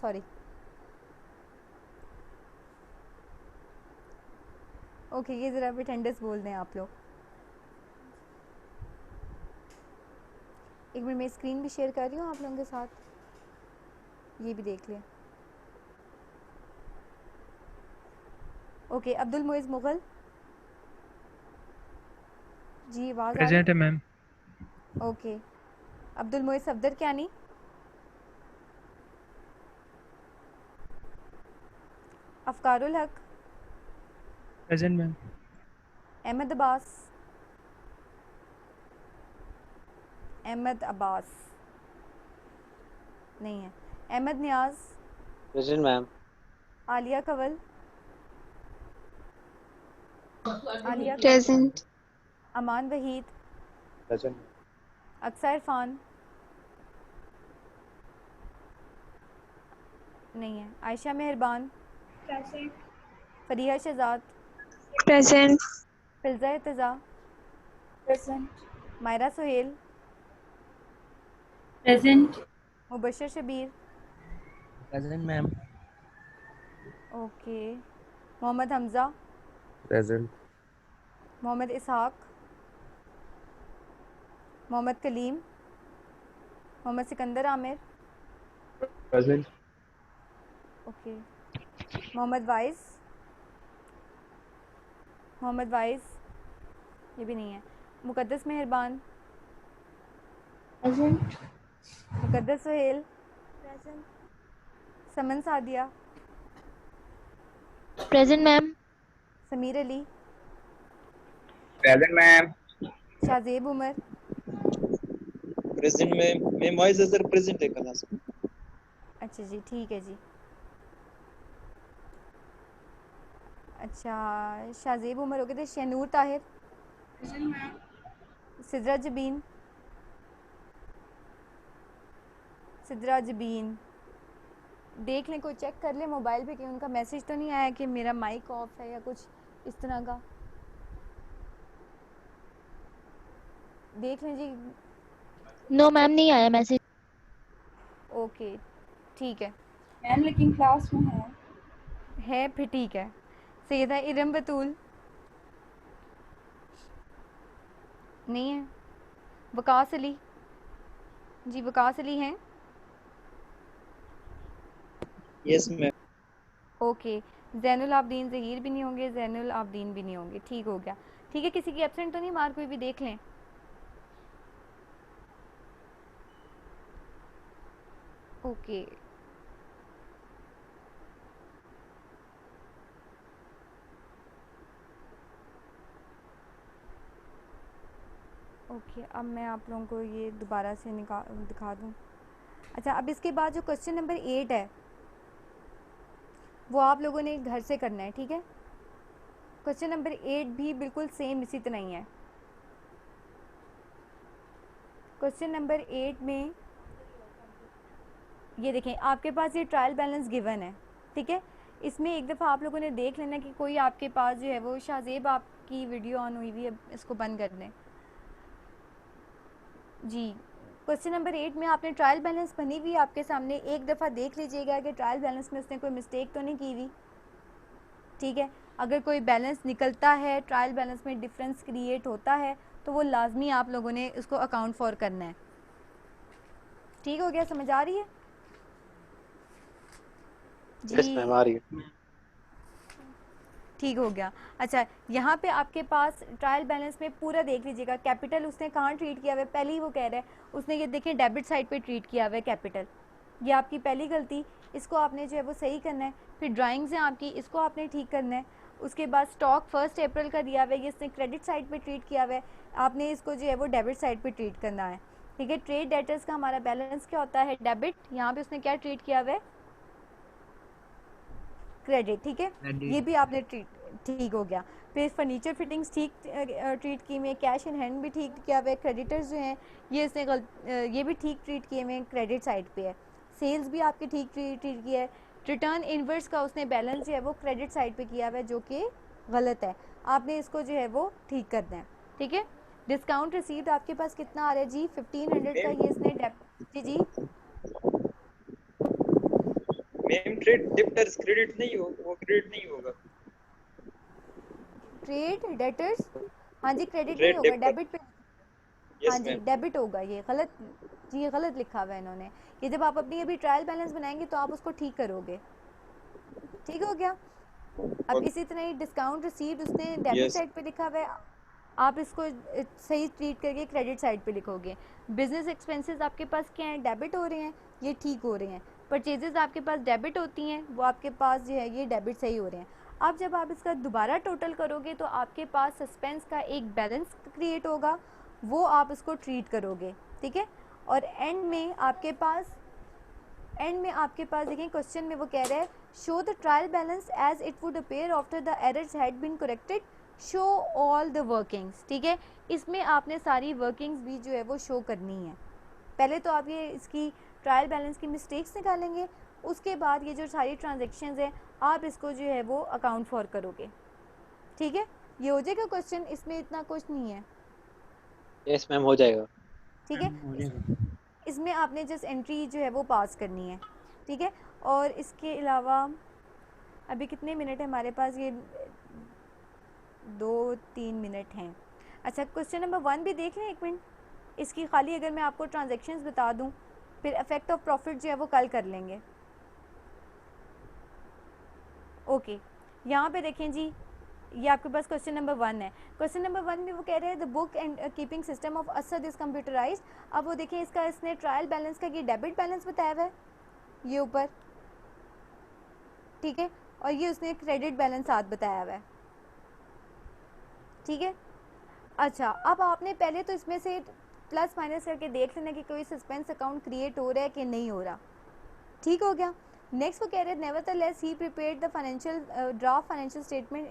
सॉरी। ओके, ये ज़रा अटेंडेंस बोल दें आप लोग। एक मिनट, मैं स्क्रीन भी शेयर कर रही हूँ आप लोगों के साथ, ये भी देख लें। ओके, अब्दुल मोइज़ मुग़ल जी, आवाज़ आ रही? प्रेजेंट है ma'am. Okay, Abdul Moiz Safdar Kiyani, Afkarul Haq, present ma'am. Ahmed Abbas, Ahmed Abbas नहीं है, Ahmed Niaz, present ma'am. Aliya Kanwal, Aliya Kanwal, present, Aman Waheed, present. Aqsa Irfan नहीं है, Ayesha Meharban, present. Fariha Shahzad, present, Filza Irtaza, present. Maira Suhail, present. Mubashar Shabbir, present ma'am. Okay, Mohammad Hamza, present. Mohammad Ishaq, Mohammad Kaleem, Mohammad Sikandar Aamir, present. Okay, Mohammad Wais, Mohammad Wais ये भी नहीं है, Muqaddas Meharban, present. Muqaddas Suhail, Saman Sadia, present ma'am. Sameer Ali, present ma'am. Shahzeb Umar, present ma'am Moiz Azhar present है क्लास में। अच्छा जी, ठीक है जी। अच्छा, शाहजेब उमर हो गए थे। शनूर ताहिर, प्रेजेंट मैम। सिदरा जबीन, सिदरा जबीन देख लें, कोई चेक कर ले मोबाइल पे कि उनका मैसेज तो नहीं आया कि मेरा माइक ऑफ है या कुछ इस तरह का, देख लें जी। नो मैम, नहीं आया मैसेज। ओके, ठीक है, मैम लेकिन क्लास में है। फिर ठीक है। सैयदा इरम बतूल नहीं है, वकास अली जी, वकास अली हैं, yes ma'am. Okay, Zainul Abedin Zaheer भी नहीं होंगे, जैनुल आबदीन भी नहीं होंगे, ठीक हो गया। ठीक है, किसी की एब्सेंट तो नहीं मार्क हुई भी देख लें। ओके, ओके, अब मैं आप लोगों को ये दोबारा से दिखा दूँ। अच्छा, अब इसके बाद जो क्वेश्चन नंबर 8 है वो आप लोगों ने घर से करना है। ठीक है, क्वेश्चन नंबर 8 भी बिल्कुल सेम इसी तरह ही है। क्वेश्चन नंबर 8 में ये देखें, आपके पास ये ट्रायल बैलेंस गिवन है। ठीक है, इसमें एक दफ़ा आप लोगों ने देख लेना कि कोई आपके पास जो है वो शाहजेब आपकी वीडियो ऑन हुई हुई है, इसको बंद कर दें जी। क्वेश्चन नंबर 8 में आपने ट्रायल बैलेंस बनी हुई आपके सामने, एक दफ़ा देख लीजिएगा कि ट्रायल बैलेंस में उसने कोई मिस्टेक तो नहीं की हुई, ठीक है। अगर कोई बैलेंस निकलता है, ट्रायल बैलेंस में डिफरेंस क्रिएट होता है, तो वो लाजमी आप लोगों ने उसको अकाउंट फॉर करना है। ठीक हो गया, समझ आ रही है यस मैम आ रही है। ठीक हो गया। अच्छा, यहाँ पे आपके पास ट्रायल बैलेंस में पूरा देख लीजिएगा, कैपिटल उसने कहाँ ट्रीट किया हुआ है, पहले ही वो कह रहा है उसने ये देखें डेबिट साइड पे ट्रीट किया हुआ है कैपिटल, ये आपकी पहली गलती, इसको आपने जो है वो सही करना है। फिर ड्राइंग्स हैं आपकी, इसको आपने ठीक करना है। उसके बाद स्टॉक 1 अप्रैल का दिया हुआ है, ये इसने क्रेडिट साइड पे ट्रीट किया हुआ है, आपने इसको जो है वो डेबिट साइड पे ट्रीट करना है, ठीक है। ट्रेड डेटर्स का हमारा बैलेंस क्या होता है, डेबिट, यहाँ पे उसने क्या ट्रीट किया हुआ है, क्रेडिट, ठीक है, ये भी आपने ठीक हो गया। फिर फर्नीचर फिटिंग्स ठीक ट्रीट की हुई, कैश इन हैंड भी ठीक किया हुआ है, क्रेडिटर्स जो हैं ये इसने ये भी ठीक ट्रीट किए हुए, क्रेडिट साइड पे है। सेल्स भी आपके ठीक ट्रीट किया है। रिटर्न इनवर्स का उसने बैलेंस जो है वो क्रेडिट साइड पे किया हुआ है, जो कि गलत है, आपने इसको जो है वो ठीक करना है, ठीक है। डिस्काउंट रिसीव्ड आपके पास कितना आ रहा है जी, 1500 का, ये इसने जी मैम ट्रेड डेब्टर्स क्रेडिट नहीं हो, वो क्रेडिट नहीं होगा। ट्रेड डेटर्स, हाँ जी क्रेडिट नहीं होगा, डेबिट पे, हाँ जी डेबिट होगा, ये गलत जी, ये गलत लिखा हुआ है इन्होंने। ये जब आप अपनी अभी ट्रायल बैलेंस बनाएंगे तो आप उसको ठीक करोगे, ठीक हो गया। अब इसी तरह ही डिस्काउंट रिसीव्ड उसने डेबिट साइड पे लिखा हुआ है, आप इसको सही ट्रीट करके क्रेडिट साइड पे लिखोगे। बिजनेस एक्सपेंसेस आपके पास क्या है, डेबिट हो रहे हैं, ये ठीक हो रहे हैं। परचेजेस आपके पास डेबिट होती हैं, वो आपके पास जो है ये डेबिट सही हो रहे हैं। अब जब आप इसका दोबारा टोटल करोगे तो आपके पास सस्पेंस का एक बैलेंस क्रिएट होगा, वो आप इसको ट्रीट करोगे, ठीक है। और एंड में आपके पास देखें क्वेश्चन में वो कह रहा है show the trial balance as it would appear after the errors had been corrected, show all the workings, ठीक है। इसमें आपने सारी वर्किंग्स भी जो है वो शो करनी है। पहले तो आप ये इसकी ट्रायल बैलेंस की मिस्टेक्स निकालेंगे, उसके बाद ये जो सारी ट्रांजेक्शन्स हैं आप इसको जो है वो अकाउंट फॉर करोगे, ठीक है। ये हो जाएगा क्वेश्चन, इसमें इतना कुछ नहीं है। यस मैम हो जाएगा, ठीक है। इसमें आपने जस्ट एंट्री जो है वो पास करनी है, ठीक है। और इसके अलावा अभी कितने मिनट है हमारे पास, ये 2-3 मिनट हैं। अच्छा, क्वेश्चन नंबर 1 भी देख लें एक मिनट, इसकी खाली अगर मैं आपको ट्रांजैक्शंस बता दूं, फिर इफेक्ट ऑफ प्रॉफिट जो है वो कल कर लेंगे। ओके, यहाँ पे देखें जी, ये आपके पास क्वेश्चन नंबर 1 है। क्वेश्चन नंबर 1 में वो कह रहे हैं the book and keeping system of Asad is computerised. अब वो देखें इसने ट्रायल बैलेंस का ये डेबिट बैलेंस बताया हुआ है ये ऊपर, ठीक है, और ये उसने क्रेडिट बैलेंस साथ बताया हुआ है, ठीक है। अच्छा, अब आपने पहले तो इसमें से प्लस माइनस करके देख लेना कि कोई सस्पेंस अकाउंट क्रिएट हो रहा है कि नहीं हो रहा, ठीक हो गया। नेक्स्ट वो कह रहे हैं nevertheless he prepared the financial draft financial statement